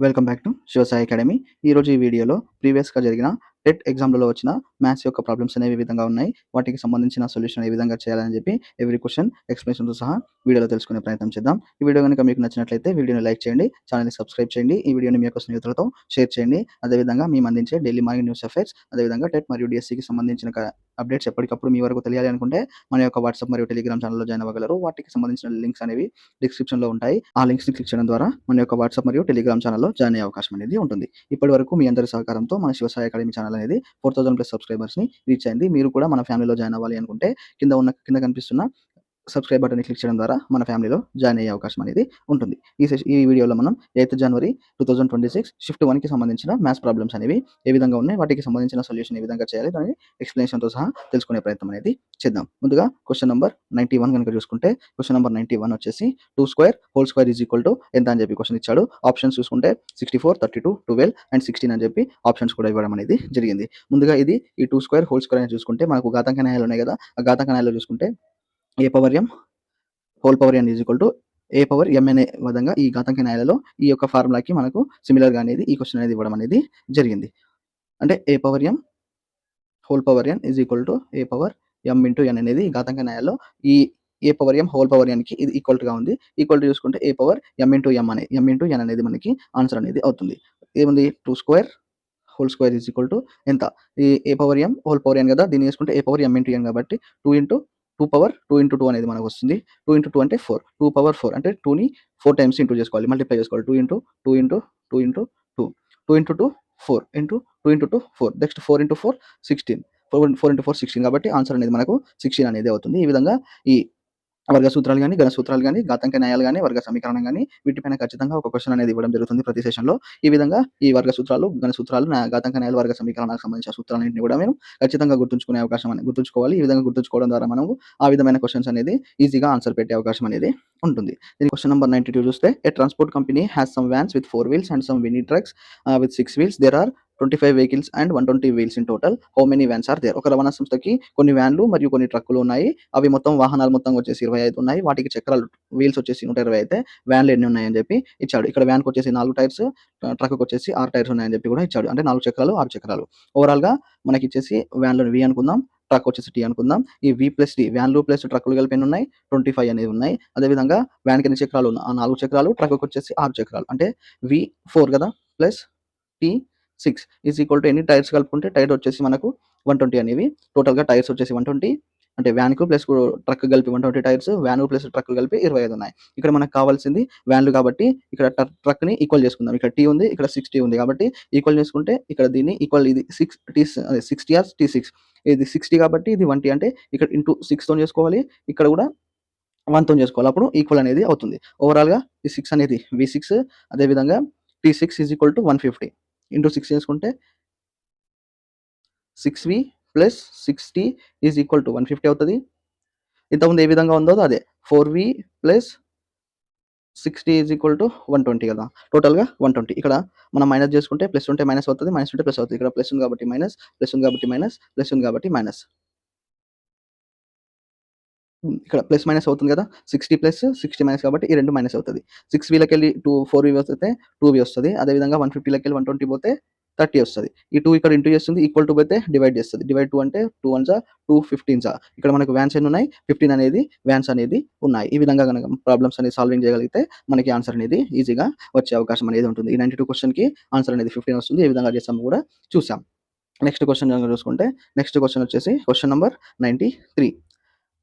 Welcome back to Shivasai academy. ఈరోజు ఈ వీడియోలో ప్రీవియస్‌గా జరిగిన టెట్ ఎగ్జామ్‌లలో వచ్చిన మ్యాథ్స్ యొక్క ప్రాబ్లమ్స్ అనేవి ఏ విధంగా ఉన్నాయి, వాటికి సంబంధించిన సొల్యూషన్ ఏ విధంగా చేయాలని చెప్పి ఎవ్రీ క్వెషన్ ఎక్స్‌ప్లనేషన్‌తో సహా వీడియోలో తెలుసుకునే ప్రయత్నం చేద్దాం. ఈ వీడియో గనుక మీకు నచ్చినట్లయితే వీడియోని లైక్ చేయండి, ఛానెల్‌ని సబ్స్క్రైబ్ చేయండి, ఈ వీడియోని మీ యొక్క స్నేహితులతో షేర్ చేయండి. అదేవిధంగా మేము అందించే డైలీ మార్నింగ్ న్యూస్ అఫైర్స్, అదేవిధంగా టెట్ మరియు డీఎస్సీకి సంబంధించిన అప్డేట్స్ ఎప్పటికప్పుడు మీ వరకు తెలియాలి అనుకుంటే మన యొక్క వాట్సాప్ మరియు టెలిగ్రామ్ ఛానెల్‌లో జాయిన్ అవ్వగలరు. వాటికి సంబంధించిన లింక్స్ అనేవి డిస్క్రిప్షన్‌లో ఉంటాయి. ఆ లింక్స్‌ని క్లిక్ చేయడం ద్వారా మన యొక్క వాట్సాప్ మరియు టెలిగ్రామ్ ఛానెల్‌లో జాయిన్ అయ్యే అవకాశం అనేది ఉంటుంది. ఇప్పటివరకు మీ అందరి సహకారంతో మన శివసాయి అకాడమీ ఛానెల్ అనేది 4000+ సబ్స్క్రైబర్స్‌ని రీచ్ అయింది. మీరు కూడా మన ఫ్యామిలీలో జాయిన్ అవ్వాలి అనుకుంటే కింద కనిపిస్తున్న సబ్స్క్రైబ్ బటన్ని క్లిక్ చేయడం ద్వారా మన ఫ్యామిలీలో జాయిన్ అయ్యే అవకాశం అనేది ఉంటుంది. ఈ వీడియోలో మనం 8th జనవరి 2026 షిఫ్ట్ 1కి సంబంధించిన మ్యాథ్స్ ప్రాబ్లమ్స్ అనేవి ఏ విధంగా ఉన్నాయి, వాటికి సంబంధించిన సొల్యూషన్ ఏ విధంగా చేయాలి, దాని ఎక్స్‌ప్లనేషన్‌తో సహా తెలుసుకునే ప్రయత్నం అనేది చేద్దాం. ముందుగా క్వెషన్ నంబర్ 91 గనుక చూసుకుంటే, క్వెషన్ నంబర్ 91 వచ్చేసి 2² ఈజ్ ఈక్వల్ టు ఎంత అని చెప్పి క్వెషన్ ఇచ్చాడు. ఆప్షన్స్ చూసుకుంటే 64, 32, 12 అండ్ 16 అని చెప్పి ఆప్షన్స్ కూడా ఇవ్వడం అనేది జరిగింది. ముందుగా ఈ 2² అని చూసుకుంటే మనకు ఘాతాంక న్యాయాలు ఉన్నాయి కదా, ఆ ఘాతాంక న్యాయాలు చూసుకుంటే A power m whole power n is equal to A power m అనే విధంగా ఈ ఘాతాంక న్యాయాలలో ఈ యొక్క ఫార్ములాకి మనకు సిమిలర్‌గా అనేది ఈ క్వెషన్ అనేది ఇవ్వడం అనేది జరిగింది. అంటే A power m whole power n is equal to A power m into n అనేది ఈ ఘాతాంక న్యాయాల్లో ఈ A power m whole power nకి ఇది ఈక్వల్‌గా ఉంది. ఈక్వల్ టు చూసుకుంటే A power m into n అనేది మనకి ఆన్సర్ అనేది అవుతుంది. ఏముంది 2² whole square is equal to ఎంత? ఈ A power m whole power n కదా, దీన్ని చేసుకుంటే A power m into n కాబట్టి 2 పవర్ 2 ఇంటూ 2 అనేది మనకు వస్తుంది. 2 ఇంటూ 2 అంటే 4. 2 పవర్ 4 అంటే 2ని 4 టైమ్స్ ఇంటూ చేసుకోవాలి, మల్టిప్లై చేసుకోవాలి. 2 into 2 into 2 into 2 2 into 2 4 into 2 into 2 4 next 4 into 4 16 4 into 4 16 కాబట్టి ఆన్సర్ అనేది మనకు 16 అనేది అవుతుంది. ఈ విధంగా ఈ వర్గ సూత్రాలు గాని, ఘన సూత్రాలు గాని, ఘాతాంక న్యాయాలు గాని, వర్గ సమీకరణం గాని వీటిపైన ఖచ్చితంగా ఒక క్వెషన్ అనేది ఇవ్వడం జరుగుతుంది ప్రతి సెషన్‌లో. ఈ విధంగా ఈ వర్గ సూత్రాలు, ఘన సూత్రాలు, ఘాతాంక న్యాయాలు, వర్గ సమీకరణాలకు సంబంధించిన సూత్రాలన్నింటిని కూడా మేము ఖచ్చితంగా గుర్తుంచుకోవాలి. ఈ విధంగా గుర్తుంచుకోవడం ద్వారా మనము ఆ విధమైన క్వెషన్స్ అనేది ఈజీగా ఆన్సర్ పెట్టే అవకాశం అనేది ఉంటుంది. దీని క్వెషన్ నంబర్ 92 చూస్తే a transport company has some vans with 4 wheels and some mini trucks with 6 wheels. There are 25 vehicles and 120 wheels in total. How many vans are there? ఒక రవాణా సంస్థకి కొన్ని వ్యాన్లు మరియు కొన్ని ట్రక్కులు ఉన్నాయి. అవి వాహనాలు మొత్తం వచ్చేసి 25 ఉన్నాయి. వాటికి చక్రాలు వీల్స్ వచ్చేసి 120 అయితే వ్యాన్లు ఎన్ని ఉన్నాయని చెప్పి ఇచ్చాడు. ఇక్కడ వ్యాన్‌కి వచ్చేసి 4 టైర్స్, ట్రక్‌కి వచ్చేసి 6 టైర్స్ ఉన్నాయని చెప్పి కూడా ఇచ్చాడు. అంటే 4 చక్రాలు, 6 చక్రాలు. ఓవరాల్‌గా మనకి ఇచ్చేసి వ్యాన్‌లను V అనుకుందాం, ట్రక్ వచ్చేసి T అనుకుందాం. ఈ V+T వ్యాన్లు ప్లస్ ట్రక్కులు కలిపి ఎన్ని ఉన్నాయి? 25 అనేవి ఉన్నాయి. అదేవిధంగా వ్యాన్‌కి ఎన్ని చక్రాలు? 4 చక్రాలు, ట్రక్‌కి వచ్చేసి 6 చక్రాలు. అంటే V4 కదా plus T6 is equal to ఎన్ని టైర్స్ కలుపుకుంటే టైర్ వచ్చేసి మనకు 120 అనేవి. టోటల్‌గా టైర్స్ వచ్చేసి 120 అంటే వ్యాన్‌కు ప్లస్ ట్రక్ కలిపి 120 టైర్స్, వ్యాన్ ప్లస్ ట్రక్ కలిపి 25 ఉన్నాయి. ఇక్కడ మనకు కావాల్సింది వ్యాన్లు కాబట్టి ఇక్కడ ట్రక్‌ని ఈక్వల్ చేసుకుందాం. ఇక్కడ T ఉంది, ఇక్కడ 6T ఉంది కాబట్టి ఈక్వల్ చేసుకుంటే ఇక్కడ దీన్ని ఈక్వల్ ఇది 60 ఆర్ T6 ఇది 60 కాబట్టి ఇది 1T అంటే ఇక్కడ ఇంటూ 6 తోని చేసుకోవాలి. ఇక్కడ కూడా 1 తోని చేసుకోవాలి. అప్పుడు ఈక్వల్ అనేది అవుతుంది. ఓవరాల్‌గా ఈ 6 అనేది V6 అదేవిధంగా T6 is equal to 150 into 6 చేసుకుంటే 6V plus 6T is equal to 150 అవుతది. ఇంతకుముందు ఏ విధంగా ఉందో అదే 4V plus 6T is equal to 120 కదా, టోటల్‌గా 120. ఇక్కడ మనం మైనస్ చేసుకుంటే ప్లస్ ఉంటే మైనస్ అవుతది, మైనస్ ఉంటే ప్లస్ అవుతది. ఇక్కడ ప్లస్ ఉంది కాబట్టి మైనస్, ప్లస్ ఉంది కాబట్టి మైనస్, ప్లస్ ఉంది కాబట్టి మైనస్. ఇక్కడ ప్లస్ మైనస్ అవుతుంది కదా, 60 ప్లస్ 60 మైనస్ కాబట్టి ఈ 2 మైనస్ అవుతది. 6Vలకెళ్ళి 4V వస్తే 2V వస్తది. అదేవిధంగా 150లకెళ్ళి 120 పోతే 30 వస్తది. ఈ 2 ఇక్కడ ఇంటూ చేస్తుంది, ఈక్వల్ టు పోతే డివైడ్ చేస్తది. డివైడ్ 2 అంటే 2 1 జా 2 15 జా. ఇక్కడ మనకు వ్యాన్స్ ఎన్ని ఉన్నాయి? 15 అనేది వ్యాన్స్ అనేది ఉన్నాయి. ఈ విధంగా గనక ప్రాబ్లమ్స్ అనేది సాల్వింగ్ చేయగలిగితే మనకి ఆన్సర్ అనేది ఈజీగా వచ్చే అవకాశం అనేది ఉంటుంది. ఈ 92 క్వెషన్‌కి ఆన్సర్ అనేది 15 వస్తుంది. ఏ విధంగా చేసామో కూడా చూసాం. నెక్స్ట్ క్వెషన్ గనక చూసుకుంటే, నెక్స్ట్ క్వెషన్ వచ్చేసి question number 93.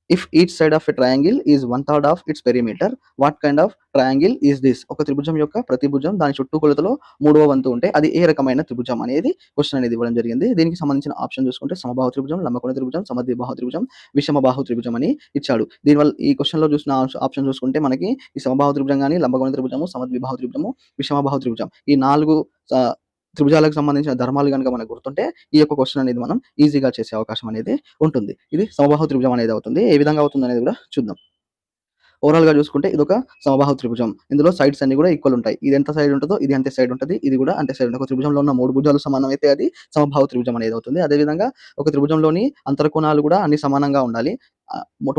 If each side of a triangle is 1/3 of it's perimeter, what kind of triangle is this? ఒక త్రిభుజం యొక్క ప్రతి భుజం దాని చుట్టుకొలతలో 3వ వంతు ఉంటే అది ఏ రకమైన త్రిభుజం అనేది క్వెషన్ అనేది ఇవ్వడం జరిగింది. దీనికి సంబంధించిన ఆప్షన్ చూసుకుంటే సమబాహు త్రిభుజం, లంబకోణ త్రిభుజం, సమద్విబాహు త్రిభుజం, విషమబాహు త్రిభుజం అని ఇచ్చాడు. దీనివల్ల ఈ క్వెషన్‌లో చూసిన ఆప్షన్ చూసుకుంటే మనకి ఈ సమబాహు త్రిభుజం గాని, లంబకోణ త్రిభుజము, సమద్విబాహు త్రిభుజము, విషమబాహు త్రిభుజం ఈ 4 త్రిభుజాలకు సంబంధించిన ధర్మాలు గనుక మనకు గుర్తుంటే ఈ యొక్క క్వెషన్ అనేది మనం ఈజీగా చేసే అవకాశం అనేది ఉంటుంది. ఇది సమబాహు త్రిభుజం అనేది అవుతుంది. ఏ విధంగా అవుతుంది అనేది కూడా చూద్దాం. ఓవరాల్‌గా చూసుకుంటే ఇదొక సమబాహు త్రిభుజం. ఇందులో సైడ్స్ అన్ని కూడా ఈక్వల్ ఉంటాయి. ఇది ఎంత సైడ్ ఉంటదో ఇది అంతే సైడ్ ఉంటది. ఇది కూడా అంతే సైడ్ ఉంటది. ఒక త్రిభుజంలో ఉన్న 3 భుజాలు సమానమైతే అది సమబాహు త్రిభుజం అనేది అవుతుంది. అదే విధంగా ఒక త్రిభుజంలోని అంతరకోణాలు కూడా అన్ని సమానంగా ఉండాలి.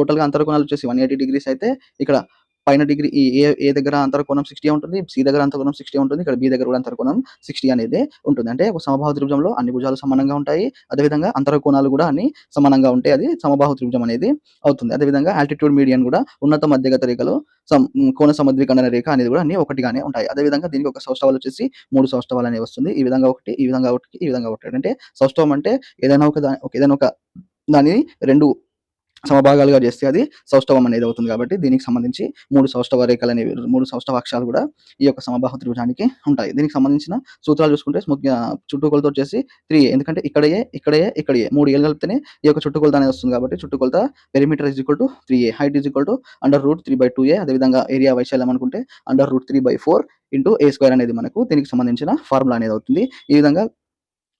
టోటల్‌గా అంతరకోణాలు వచ్చేసి 180 డిగ్రీస్ అయితే ఇక్కడ పైన డిగ్రీ ఈ ఏ దగ్గర అంతరకోణం 60 ఉంటుంది. సి దగ్గర అంతరకోణం 60 ఉంటుంది. ఇక్కడ బి దగ్గర కూడా అంతరకోణం 60 అనేది ఉంటుంది. అంటే ఒక సమబాహు త్రిభుజంలో అన్ని భుజాలు సమానంగా ఉంటాయి. అదేవిధంగా అంతరకోణాలు కూడా అన్ని సమానంగా ఉంటాయి. అది సమబాహు త్రిభుజం అనేది అవుతుంది. అదేవిధంగా ఆల్టిట్యూడ్ మీడియన్ కూడా ఉన్నత మధ్యగత రేఖలు కోణ సమద్విఖండన రేఖ అనేది కూడా అన్ని ఒకటిగానే ఉంటాయి. అదేవిధంగా దీనికి ఒక సౌష్ఠవాలు వచ్చేసి 3 సౌష్ఠవాలు అనేవి వస్తుంది. ఈ విధంగా ఒకటి, ఈ విధంగా ఒకటి, ఈ విధంగా ఒకటి. అంటే సౌష్ఠవం అంటే ఏదైనా ఒక దానిని 2 సమభాగాలుగా చేస్తే అది సౌష్ఠవం అనేది అవుతుంది. కాబట్టి దీనికి సంబంధించి 3 సౌష్ఠవ రేఖలు అనేవి 3 సౌష్ఠవ అక్షాలు కూడా ఈ యొక్క సమబాహు త్రిభుజానికి ఉంటాయి. దీనికి సంబంధించిన సూత్రాలు చూసుకుంటే చుట్టుకొలత వచ్చేసి 3a, ఎందుకంటే ఇక్కడ ఏ 3 ఏళ్ళు కలిపితేనే ఈ యొక్క చుట్టుకొలత అనేది వస్తుంది. కాబట్టి చుట్టుకొలత perimeter is equal to 3a, height is equal to √3/2a. అదేవిధంగా ఏరియా వైశాల్యం అనుకుంటే √3/4 ఇంటూ a² అనేది మనకు దీనికి సంబంధించిన ఫార్ములా అనేది అవుతుంది. ఈ విధంగా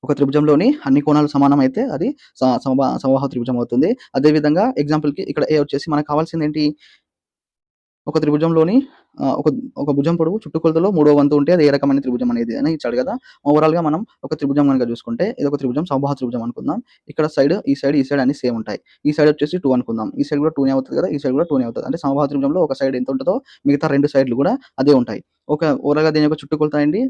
ఒక త్రిభుజంలోని అన్ని కోణాలు సమానమైతే అది సమబాహు త్రిభుజం అవుతుంది. అదేవిధంగా ఎగ్జాంపుల్‌కి ఇక్కడ ఏ వచ్చేసి మనకు కావాల్సింది ఏంటి? ఒక త్రిభుజంలోని ఒక భుజం పొడవు చుట్టుకొలతలో 3వ వంతు ఉంటే అది ఏ రకమైన త్రిభుజం అనేది అని ఇచ్చాడు కదా! ఓవరాల్‌గా మనం ఒక త్రిభుజం గనుక చూసుకుంటే ఇదొక త్రిభుజం, సమబాహు త్రిభుజం అనుకుందాం. ఇక్కడ ఈ సైడ్ అన్ని సేమ్ ఉంటాయి. ఈ సైడ్ వచ్చేసి 2 అనుకుందాం. ఈ సైడ్ కూడా 2నే అవుతది కదా! ఈ సైడ్ కూడా 2నే అవుతది. అంటే సమబాహు త్రిభుజంలో ఒక సైడ్ ఎంత ఉంటదో మిగతా 2 సైడ్‌లు కూడా అదే ఉంటాయి. ఓవరాల్‌గా దీని యొక్క చుట్టుకొలత ఏంటి?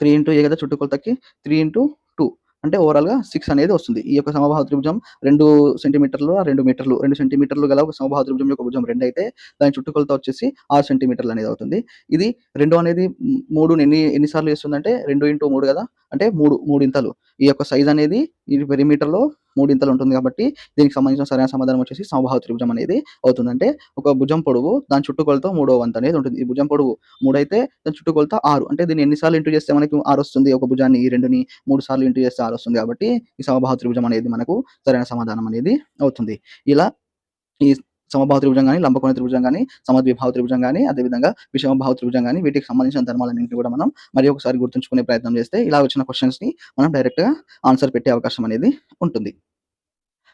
3 ఇంటూ ఏ కదా చుట్టుకొలతకి 3 ఇంటూ 2 అంటే ఓవరాల్‌గా 6 అనేది వస్తుంది. ఈ యొక్క సమబాహు త్రిభుజం 2 సెంటీమీటర్లు, 2 మీటర్లు, 2 సెంటీమీటర్లు గల ఒక సమబాహు త్రిభుజం యొక్క భుజం 2 అయితే దాని చుట్టుకొలత వచ్చేసి 6 సెంటీమీటర్లు అనేది అవుతుంది. ఇది 2 అనేది 3ని ఎన్ని సార్లు చేస్తుందంటే 2 ఇంటూ 3 కదా! అంటే 3 ఇంతలు. ఈ యొక్క సైజ్ అనేది ఈ పెరిమీటర్‌లో 3 ఇంతలు ఉంటుంది కాబట్టి దీనికి సంబంధించిన సరైన సమాధానం వచ్చేసి సమబాహు త్రిభుజం అనేది అవుతుంది. అంటే ఒక భుజం పొడవు దాని చుట్టుకొలత 3వ వంతు అనేది ఉంటుంది. ఈ భుజం పొడవు 3 అయితే దాని చుట్టుకొలత 6. అంటే దీన్ని ఎన్ని సార్లు ఇంటూ చేస్తే మనకి 6 వస్తుంది. ఒక భుజాన్ని ఈ 2ని 3 సార్లు ఇంటూ చేస్తే 6 వస్తుంది. కాబట్టి ఈ సమబాహు త్రిభుజం అనేది మనకు సరైన సమాధానం అనేది అవుతుంది. ఇలా ఈ సమబాహు త్రిభుజం గాని, లంబకోణ త్రిభుజం గాని, సమద్విబాహు త్రిభుజం గాని, అదేవిధంగా విషమబాహు త్రిభుజం గాని వీటికి సంబంధించిన ధర్మాలన్నింటిని కూడా మనం మరి ఒకసారి గుర్తుంచుకునే ప్రయత్నం చేస్తే ఇలా వచ్చిన క్వెషన్స్‌ని మనం డైరెక్ట్‌గా ఆన్సర్ పెట్టే అవకాశం అనేది ఉంటుంది.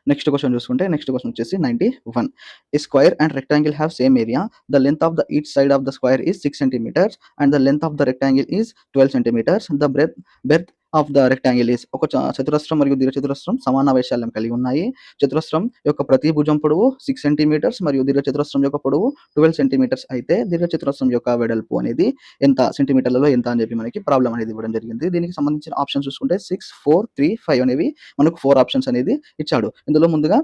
నెక్స్ట్ క్వెషన్ చూసుకుంటే నెక్స్ట్ క్వెషన్ వచ్చేసి 91. A square and rectangle have same area. The length of each side of the square is 6 centimeters and the length of the rectangle is 12 centimeters. The breadth of the rectangle is ఒక చతురస్రం మరియు దీర్ఘచతురస్రం సమాన వైశాల్యం కలిగి ఉన్నాయి. చతురస్రం యొక్క ప్రతి భుజం పొడవు 6 సెంటీమీటర్స్ మరియు దీర్ఘచతురస్రం యొక్క పొడవు 12 సెంటీమీటర్స్ అయితే దీర్ఘచతురస్రం యొక్క వెడల్పు అనేది ఎంత సెంటీమీటర్లలో ఎంత అని చెప్పి మనకి ప్రాబ్లం అనేది ఇవ్వడం జరిగింది. దీనికి సంబంధించిన ఆప్షన్స్ చూసుకుంటే 6, 4, 3, 5 అనేవి మనకు 4 ఆప్షన్స్ అనేది ఇచ్చాడు. ఇందులో ముందుగా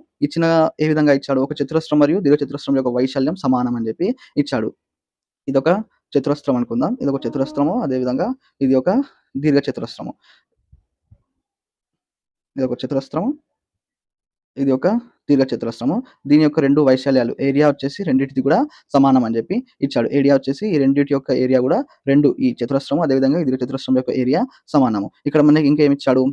ఏ విధంగా ఇచ్చాడు? ఒక చతురస్రం మరియు దీర్ఘచతురస్రం యొక్క వైశాల్యం సమానం అని చెప్పి ఇచ్చాడు. ఇదొక చతురస్రం అనుకుందాం. ఇదొక చతురస్రము. అదేవిధంగా ఇది ఒక దీర్ఘచతురస్రము. ఇదొక చతురస్రము. ఇది ఒక దీర్ఘచతురస్రము. దీని యొక్క 2 వైశాల్యాలు ఏరియా వచ్చేసి రెండిటిది కూడా సమానం అని చెప్పి ఇచ్చాడు. ఏరియా వచ్చేసి ఈ రెండిటి యొక్క ఏరియా కూడా 2 ఈ చతురస్రము అదేవిధంగా ఈ దీర్ఘచతురస్రం యొక్క ఏరియా సమానము. ఇక్కడ మనకి ఇంకా ఏమి ఇచ్చాడు?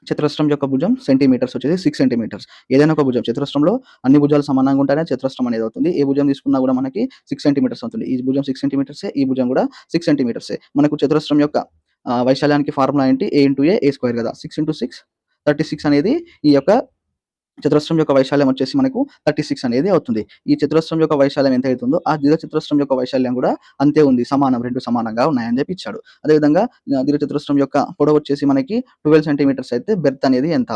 చతురస్రం యొక్క భుజం సెంటీమీటర్స్ వచ్చేసి 6 సెంటీమీటర్స్. ఏదైనా ఒక భుజం చతురస్రంలో అన్ని భుజాలు సమానంగా ఉంటేనే చతురస్రం అనేది అవుతుంది. ఏ భుజం తీసుకున్నా కూడా మనకి 6 సెంటీమీటర్స్ అవుతుంది. ఈ భుజం 6 సెంటీమీటర్సే, ఈ భుజం కూడా 6 సెంటీమీటర్సే. మనకు చతురస్రం యొక్క వైశాల్యానికి ఫార్ములా ఏంటి? a ఇంటూ a స్క్వేర్ కదా! 6 ఇంటూ 6 36 అనేది ఈ యొక్క చతురస్రం యొక్క వైశాల్యం వచ్చేసి మనకు 36 అనేది అవుతుంది. ఈ చతురస్రం యొక్క వైశాల్యం ఎంత అవుతుందో ఆ దీర్ఘచతురస్రం యొక్క వైశాల్యం కూడా అంతే ఉంది. సమానం, 2 సమానంగా ఉన్నాయని చెప్పి ఇచ్చాడు. అదేవిధంగా దీర్ఘచతురస్రం యొక్క పొడవు వచ్చేసి మనకి 12 సెంటీమీటర్స్ అయితే బెర్త్ అనేది ఎంత?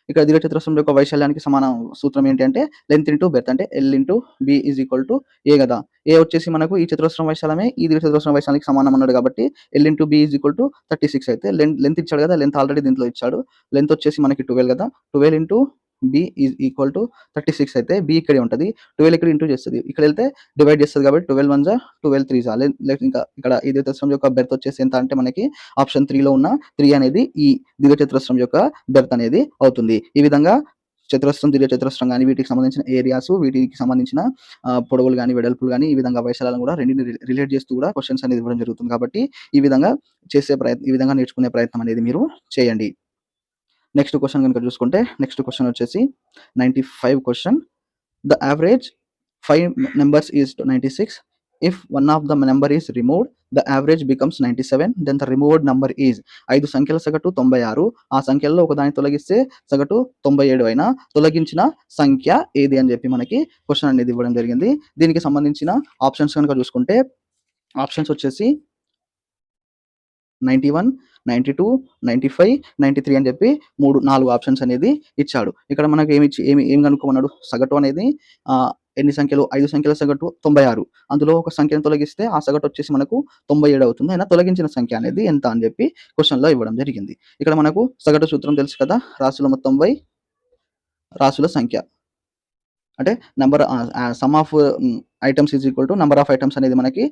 ఇక్కడ దీర్ఘచతురస్రం యొక్క వైశాల్యానికి సమాన సూత్రం ఏంటి అంటే లెంత్ ఇంటూ బెర్త్ అంటే L into B is equal to A కదా! A వచ్చేసి మనకు ఈ చతురస్రం వైశాల్యమే ఈ దీర్ఘచతురస్రం వైశాల్యానికి సమానం అన్నాడు కాబట్టి L into B is equal to 36 అయితే లెంత్ ఇచ్చాడు కదా! లెంత్ ఆల్రెడీ దీంట్లో ఇచ్చాడు. లెంత్ వచ్చేసి మనకి 12 కదా! 12 into B is equal to 36 అయితే B ఇక్కడే ఉంటది. 12 ఇక్కడ ఇంటూ చేస్తది. ఇక్కడెళ్తే డివైడ్ చేస్తది కాబట్టి 12 1 జా 12 3 జా ఇంకా ఇక్కడ ఈ దీర్ఘచతురస్రం యొక్క బెర్త్ వచ్చేసి ఎంత అంటే మనకి ఆప్షన్ 3లో ఉన్న 3 అనేది ఈ దీర్ఘచతురస్రం యొక్క బెర్త్ అనేది అవుతుంది. ఈ విధంగా చతురస్రం, దీర్ఘచతురస్రం గాని వీటికి సంబంధించిన ఏరియాస్, వీటికి సంబంధించిన పొడవులు గాని, వెడల్పులు గాని ఈ విధంగా వైశాల్యాలను కూడా రెండిటిని రిలేట్ చేస్తూ కూడా క్వెషన్స్ అనేది ఇవ్వడం జరుగుతుంది. కాబట్టి ఈ విధంగా ఈ విధంగా నేర్చుకునే ప్రయత్నం అనేది మీరు చేయండి. నెక్స్ట్ క్వెషన్ గనుక చూసుకుంటే నెక్స్ట్ క్వెషన్ వచ్చేసి 95 question. The average 5 numbers is 96. If one of the number is removed, the average becomes 97. Then the removed number is 5 సంఖ్యల సగటు 96. ఆ సంఖ్యల్లో ఒకదాన్ని తొలగిస్తే సగటు 97 అయినా తొలగించిన సంఖ్య ఏది అని చెప్పి మనకి క్వెషన్ అనేది ఇవ్వడం జరిగింది. దీనికి సంబంధించిన ఆప్షన్స్ కనుక చూసుకుంటే ఆప్షన్స్ వచ్చేసి 91, 92, 95, 93 అని చెప్పి 4 ఆప్షన్స్ అనేది ఇచ్చాడు. ఇక్కడ మనకు ఏమి కనుక్కోమన్నాడు? సగటు అనేది ఎన్ని సంఖ్యలు? 5 సంఖ్యల సగటు 96. అందులో ఒక సంఖ్యను తొలగిస్తే ఆ సగటు వచ్చేసి మనకు 97 అవుతుంది. అయినా తొలగించిన సంఖ్య అనేది ఎంత అని చెప్పి క్వెషన్‌లో ఇవ్వడం జరిగింది. ఇక్కడ మనకు సగటు సూత్రం తెలుసు కదా! రాశుల మొత్తం బై రాశుల సంఖ్య. అంటే some of items is equal to number of items అనేది మనకి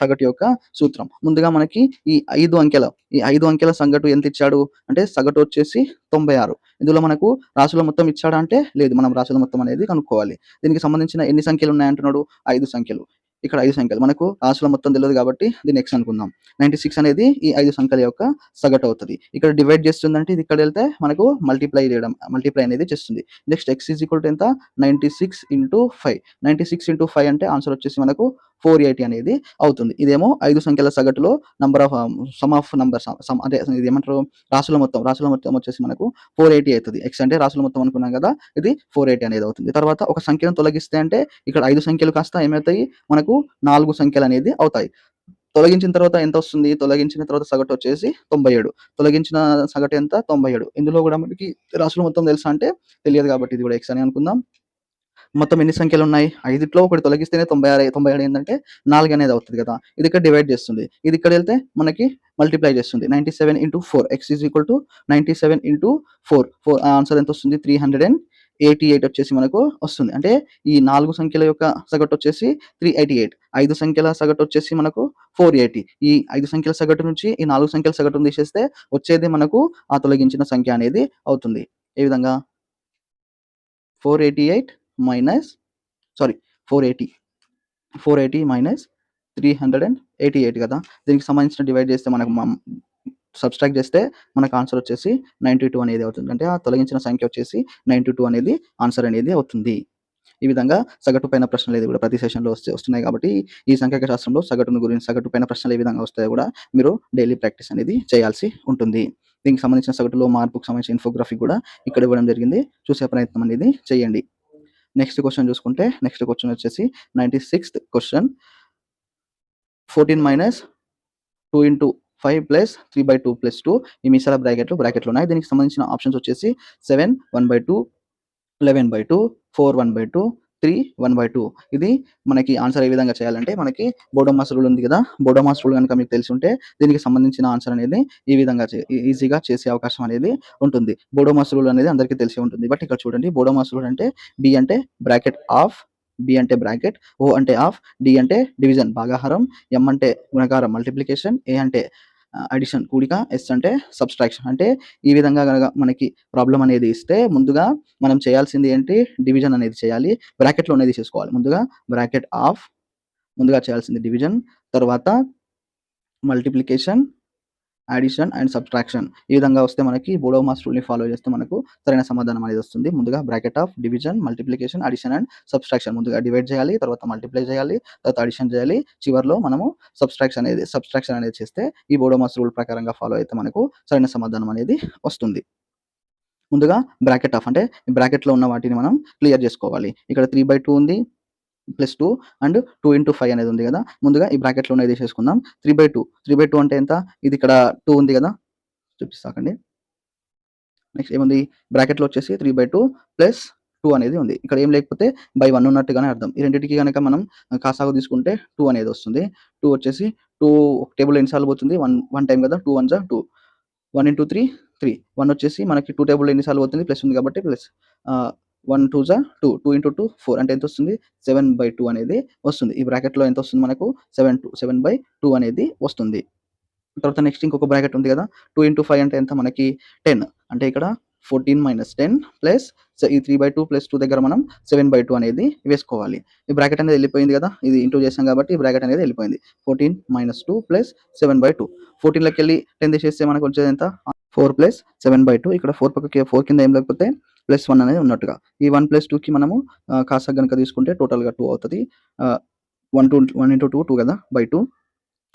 సగటు యొక్క సూత్రం. ముందుగా మనకి ఈ 5 అంకెల సగటు ఎంత ఇచ్చాడు అంటే సగటు వచ్చేసి 96. ఇందులో మనకు రాశుల మొత్తం ఇచ్చాడా అంటే లేదు. మనం రాశుల మొత్తం అనేది కనుక్కోవాలి. దీనికి సంబంధించిన ఎన్ని సంఖ్యలు ఉన్నాయంటున్నాడు? 5 సంఖ్యలు. ఇక్కడ 5 సంఖ్యలు. మనకు రాశుల మొత్తం తెలవదు కాబట్టి దీన్ని x అనుకుందాం. 96 అనేది ఈ 5 సంఖ్యల యొక్క సగటు అవుతది. ఇక్కడ డివైడ్ చేస్తుందంటే ఇది ఇక్కడెళ్తే మనకు మల్టిప్లై అనేది చేస్తుంది. Next x is equal to ఎంత? 96 ఇంటూ 5. 96 ఇంటూ 5 అంటే ఆన్సర్ వచ్చేసి మనకు 480 అనేది అవుతుంది. ఇదేమో 5 సంఖ్యల సగటులో సమ్ ఆఫ్ నంబర్స్ అదే ఇది ఏమంటారు? రాశుల మొత్తం వచ్చేసి మనకు 480 అవుతది. x అంటే రాశుల మొత్తం అనుకున్నాం కదా! ఇది 480 అనేది అవుతుంది. తర్వాత ఒక సంఖ్యను తొలగిస్తే అంటే ఇక్కడ 5 సంఖ్యలు కాస్త ఏమవుతాయి? మనకు 4 సంఖ్యలు అనేది అవుతాయి. తొలగించిన తర్వాత ఎంత వస్తుంది? తొలగించిన తర్వాత సగటు వచ్చేసి 97. తొలగించిన సగటు ఎంత? 97. ఇందులో కూడా మనకి రాశుల మొత్తం తెలుసా అంటే తెలియదు కాబట్టి ఇది కూడా x అని అనుకుందాం. మొత్తం ఎన్ని సంఖ్యలు ఉన్నాయి? 5లో ఒకటి తొలగిస్తేనే 97 ఏందంటే 4 అనేది అవుతది కదా! ఇది ఇక్కడ డివైడ్ చేస్తుంది. ఇది ఇక్కడెళ్తే మనకి మల్టిప్లై చేస్తుంది. 97 into 4 x is equal to 97 into 4 answer ఎంత వస్తుంది? 388 వచ్చేసి మనకు వస్తుంది. అంటే ఈ 4 సంఖ్యల యొక్క సగటు వచ్చేసి 388. 5 సంఖ్యల సగటు వచ్చేసి మనకు 480. ఈ 5 సంఖ్యల సగటు నుంచి ఈ 4 సంఖ్యల సగటును తీసేస్తే వచ్చేది మనకు ఆ తొలగించిన సంఖ్య అనేది అవుతుంది. ఏ విధంగా? 480 మైనస్ 388 కదా! దీనికి సంబంధించిన డివైడ్ చేస్తే మనకు సబ్‌స్ట్రాక్ట్ చేస్తే మనకు ఆన్సర్ వచ్చేసి 92 అనేది అవుతుంది. అంటే ఆ తొలగించిన సంఖ్య వచ్చేసి 92 అనేది ఆన్సర్ అనేది అవుతుంది. ఈ విధంగా సగటు పైన ప్రశ్నలు ఇది కూడా ప్రతి సెషన్‌లో వస్తున్నాయి కాబట్టి ఈ సంఖ్యాక శాస్త్రంలో సగటు పైన ప్రశ్నలు ఏ విధంగా వస్తాయో కూడా మీరు డైలీ ప్రాక్టీస్ అనేది చేయాల్సి ఉంటుంది. దీనికి సంబంధించిన సగటులో మార్పుకు సంబంధించిన ఇన్ఫోగ్రాఫిక్ కూడా ఇక్కడ ఇవ్వడం జరిగింది. చూసే ప్రయత్నం అనేది చేయండి. నెక్స్ట్ క్వెషన్ చూసుకుంటే నెక్స్ట్ క్వెషన్ వచ్చేసి 96థ్ question 14 minus 2 into 5 plus 3/2 plus 2 ఈ మీసాల బ్రాకెట్లు ఉన్నాయి. దీనికి సంబంధించిన ఆప్షన్స్ వచ్చేసి 7 1/2 11/2 4 1/2 3 1/2. ఇది మనకి ఆన్సర్ ఏ విధంగా చేయాలంటే మనకి బోడోమాస్ రూల్ ఉంది కదా! బోడోమాస్ రూల్ గనుక మీకు తెలిసి ఉంటే దీనికి సంబంధించిన ఆన్సర్ అనేది ఈ విధంగా ఈజీగా చేసే అవకాశం అనేది ఉంటుంది. బోడోమాస్ రూల్ అనేది అందరికీ తెలిసే ఉంటుంది. బట్ ఇక్కడ చూడండి బోడోమాస్ రూల్ అంటే B అంటే బ్రాకెట్ ఆఫ్, B అంటే బ్రాకెట్, O అంటే ఆఫ్, D అంటే డివిజన్ భాగాహారం, M అంటే గుణకారం మల్టిప్లికేషన్, A అంటే అడిషన్ కూడిక, S అంటే సబ్‌స్ట్రాక్షన్. అంటే ఈ విధంగా గనక మనకి ప్రాబ్లమ్ అనేది ఇస్తే ముందుగా మనం చేయాల్సింది ఏంటి? డివిజన్ అనేది చేయాలి. బ్రాకెట్‌లోనే తీసేసుకోవాలి. ముందుగా చేయాల్సింది డివిజన్, తర్వాత మల్టిప్లికేషన్, అడిషన్ అండ్ సబ్‌ట్రాక్షన్. ఈ విధంగా వస్తే మనకి బోడోమాస్ రూల్‌ని ఫాలో చేస్తే మనకు సరైన సమాధానం అనేది వస్తుంది. ముందుగా bracket of, division, multiplication, addition and subtraction. ముందుగా డివైడ్ చేయాలి, తర్వాత మల్టిప్లై చేయాలి, తర్వాత అడిషన్ చేయాలి. చివర్లో మనము సబ్‌ట్రాక్షన్ అనేది చేస్తే ఈ బోడోమాస్ రూల్ ప్రకారంగా ఫాలో అయితే మనకు సరైన సమాధానం అనేది వస్తుంది. ముందుగా బ్రాకెట్ ఆఫ్ అంటే బ్రాకెట్‌లో ఉన్న వాటిని మనం క్లియర్ చేసుకోవాలి. ఇక్కడ 3/2 ఉంది. +2 అండ్ 2 ఇంటూ 5 అనేది ఉంది కదా! ముందుగా ఈ బ్రాకెట్‌లోనే తీసేసుకుందాం. 3/2 అంటే ఎంత? ఇది ఇక్కడ 2 ఉంది కదా! చూపిస్తా ఆగండి. నెక్స్ట్ ఏముంది? బ్రాకెట్‌లో వచ్చేసి 3/2 ప్లస్ 2 అనేది ఉంది. ఇక్కడ ఏం లేకపోతే బై 1 ఉన్నట్టుగానే అర్థం. ఈ రెండిటికి గనక మనం కాసాగు తీసుకుంటే 2 అనేది వస్తుంది. 2 వచ్చేసి 2 టేబుల్‌లో ఎన్ని సార్లు పోతుంది? 1 టైమ్ కదా! 2 1 2. 1 ఇంటూ 3 3. 1 వచ్చేసి మనకి 2 టేబుల్‌లో ఎన్ని సార్లు పోతుంది? ప్లస్ ఉంది కాబట్టి ప్లస్. 1 2 2. 2 ఇంటూ 2 4 అంటే ఎంత వస్తుంది? 7/2 అనేది వస్తుంది. ఈ బ్రాకెట్‌లో ఎంత వస్తుంది మనకు? 7/2 అనేది వస్తుంది. తర్వాత నెక్స్ట్ ఇంకొక బ్రాకెట్ ఉంది కదా! 2 ఇంటూ 5 అంటే ఎంత మనకి? 10. అంటే ఇక్కడ 14 - 10 ప్లస్ ఈ 3/2 ప్లస్ 2 దగ్గర మనం 7/2 అనేది వేసుకోవాలి. ఈ బ్రాకెట్ అనేది వెళ్ళిపోయింది కదా! ఇది ఇంటూ చేసాం కాబట్టి ఈ బ్రాకెట్ అనేది వెళ్ళిపోయింది. 14 - 2 ప్లస్ 7/2. 14లోకెళ్ళి 10 తీసేస్తే మనకు వచ్చేది ఎంత? 4 ప్లస్ 7/2. ఇక్కడ 4 పక్కకి 4 కింద ఏం లేకపోతే +1 అనేది ఉన్నట్టుగా. ఈ 1 + 2కి మనము కాసాగు గనుక తీసుకుంటే టోటల్‌గా 2 అవుతది. 1 ఇంటూ 2 కదా! బై 2.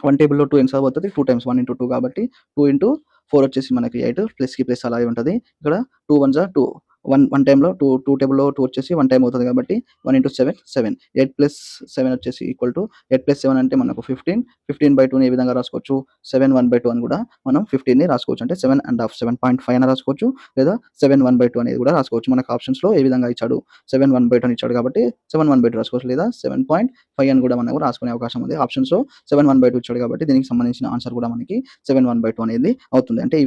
1 టేబుల్‌లో 2 ఎన్ని సార్లు పోతది? 2 టైమ్స్ 1 ఇంటూ 2 కాబట్టి 2 ఇంటూ 4 వచ్చేసి మనకి 8 ప్లస్‌కి ప్లస్ అలాగే ఉంటది. ఇక్కడ 2 1 2 వన్ టైమ్‌లో 2 టేబుల్‌లో 2 వచ్చేసి 1 టైమ్ అవుతది కాబట్టి 1 ఇంటూ 7 7. 8 ప్లస్ 7 వచ్చేసి ఈక్వల్ టు 8 ప్లస్ 7 అంటే మనకు 15. 15/2ని ఏ విధంగా రాసుకోవచ్చు? 7 1/2 అని కూడా మనం 15ని రాసుకోవచ్చు. అంటే 7.5 7.5 అని రాసుకోవచ్చు. లేదా 7 1/2 అనేది కూడా రాసుకోవచ్చు. మనకు ఆప్షన్స్‌లో ఏ విధంగా ఇచ్చాడు? 7 1/2 అని ఇచ్చాడు కాబట్టి 7 1/2 రాసుకోవచ్చు. లేదా 7.5 అని కూడా మనం రాసుకునే అవకాశం ఉంది. ఆప్షన్స్‌లో 7 1/2 ఇచ్చాడు కాబట్టి దీనికి సంబంధించిన ఆన్సర్ కూడా మనకి 7 1/2 అనేది అవుతుంది. అంటే ఈ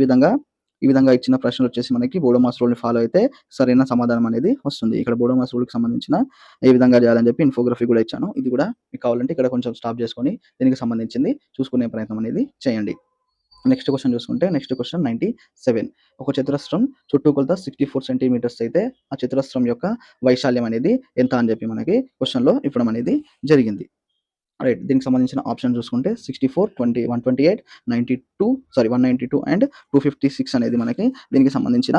విధంగా ఇచ్చిన ప్రశ్నలొచ్చేసి మనకి బోడోమాస్ రూల్‌ని ఫాలో అయితే సరైన సమాధానం అనేది వస్తుంది. ఇక్కడ బోడోమాస్ రూల్‌కి సంబంధించిన ఏ విధంగా చేయాలని చెప్పి ఇన్ఫోగ్రఫీ కూడా ఇచ్చాను. ఇది కూడా మీకు కావాలంటే ఇక్కడ కొంచెం స్టాప్ చేసుకొని దీనికి సంబంధించింది చూసుకునే ప్రయత్నం అనేది చేయండి. నెక్స్ట్ క్వెషన్ చూసుకుంటే నెక్స్ట్ క్వెషన్ 97. ఒక చతురస్రం చుట్టుకొలత 64 సెంటీమీటర్స్ అయితే ఆ చతురస్రం యొక్క వైశాల్యం అనేది ఎంత అని చెప్పి మనకి క్వెషన్‌లో ఇవ్వడం అనేది జరిగింది. రైట్. దీనికి సంబంధించిన ఆప్షన్ చూసుకుంటే 64, 20, 128, 192 అండ్ 256 అనేది మనకి దీనికి సంబంధించిన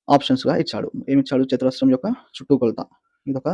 ఆప్షన్స్‌గా ఇచ్చాడు. ఏమిచ్చాడు? చతురస్రం యొక్క చుట్టుకొలత. ఇదొక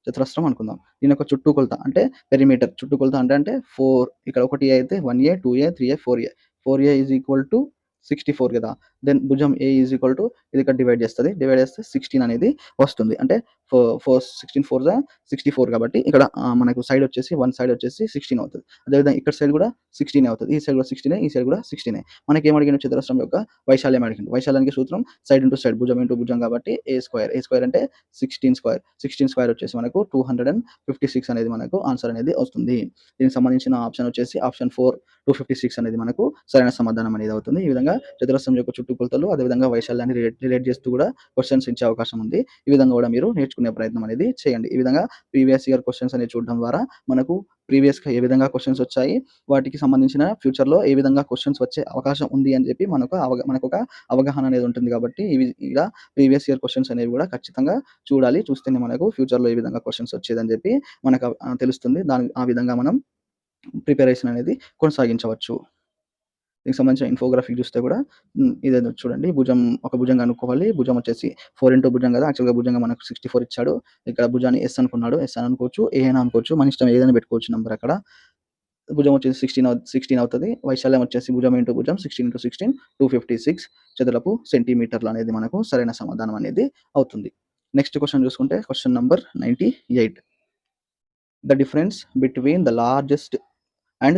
చతురస్రం అనుకుందాం. దీని యొక్క చుట్టుకొలత అంటే పెరిమీటర్. చుట్టుకొలత అంటే 4 ఇక్కడ 1 అయితే 1A, 2A, 3A, 4A. 4A is equal to 64 కదా! దెన్ భుజం A ఈజ్ ఈక్వల్ టు ఇది ఇక్కడ డివైడ్ చేస్తది. డివైడ్ చేస్తే 16 అనేది వస్తుంది. అంటే 16 4 జా 64 కాబట్టి ఇక్కడ మనకు సైడ్ వచ్చేసి వన్ సైడ్ వచ్చేసి 16 అవుతది. అదేవిధంగా ఇక్కడ సైడ్ కూడా 16 అవుతది. ఈ సైడ్ కూడా 16 ఈ సైడ్ కూడా 16. మనకేం అడిగిండు? చతురస్రం యొక్క వైశాల్యం అడిగిండు. వైశాల్యానికి సూత్రం సైడ్ ఇంటూ సైడ్ భుజం ఇంటూ భుజం కాబట్టి ఏ స్క్వేర్. ఏ స్క్వేర్ అంటే 16 స్క్వేర్. 16 స్క్వేర్ వచ్చేసి మనకు 256 అనేది మనకు ఆన్సర్ అనేది వస్తుంది. దీనికి సంబంధించిన ఆప్షన్ వచ్చేసి ఆప్షన్ 4 256 అనేది మనకు సరైన సమాధానం అనేది అవుతుంది. ఈ విధంగా చతురస్రం యొక్క చుట్టుకొలతలు అదేవిధంగా వైశాల్యాన్ని రిలేట్ చేస్తూ కూడా క్వెషన్స్ ఇచ్చే అవకాశం ఉంది. ఈ విధంగా కూడా మీరు నేర్చుకునే ప్రయత్నం అనేది చేయండి. ఈ విధంగా ప్రీవియస్ ఇయర్ క్వెషన్స్ అనేది చూడడం ద్వారా మనకు ప్రీవియస్‌గా ఏ విధంగా క్వెషన్స్ వచ్చాయి, వాటికి సంబంధించిన ఫ్యూచర్‌లో ఏ విధంగా క్వెషన్స్ వచ్చే అవకాశం ఉంది అని చెప్పి మనకొక అవగాహన అనేది ఉంటుంది కాబట్టి ఇలా ప్రీవియస్ ఇయర్ క్వెషన్స్ అనేవి కూడా ఖచ్చితంగా చూడాలి. చూస్తేనే మనకు ఫ్యూచర్‌లో ఏ విధంగా క్వెషన్స్ వచ్చేదని చెప్పి మనకు తెలుస్తుంది. ఆ విధంగా మనం ప్రిపరేషన్ అనేది కొనసాగించవచ్చు. దీనికి సంబంధించిన ఇన్ఫోగ్రాఫిక్ చూస్తే కూడా ఇదేదో చూడండి. ఒక భుజం కనుక్కోవాలి. భుజం వచ్చేసి 4 ఇంటూ భుజం కదా! యాక్చువల్‌గా భుజంగా మనకు 64 ఇచ్చాడు. ఇక్కడ భుజాన్ని ఎస్ అనుకున్నాడు. ఎస్ అని అనుకోవచ్చు. ఏ అయినా అనుకోవచ్చు. మన ఇష్టం ఏదైనా పెట్టుకోవచ్చు నంబర్ అక్కడ. భుజం వచ్చేసి 16 అవుతది. వైశాల్యం వచ్చేసి భుజం ఇంటూ భుజం 16 256 చదరపు సెంటీమీటర్లు అనేది మనకు సరైన సమాధానం అనేది అవుతుంది. నెక్స్ట్ క్వెషన్ చూసుకుంటే question number 98. The difference between the largest and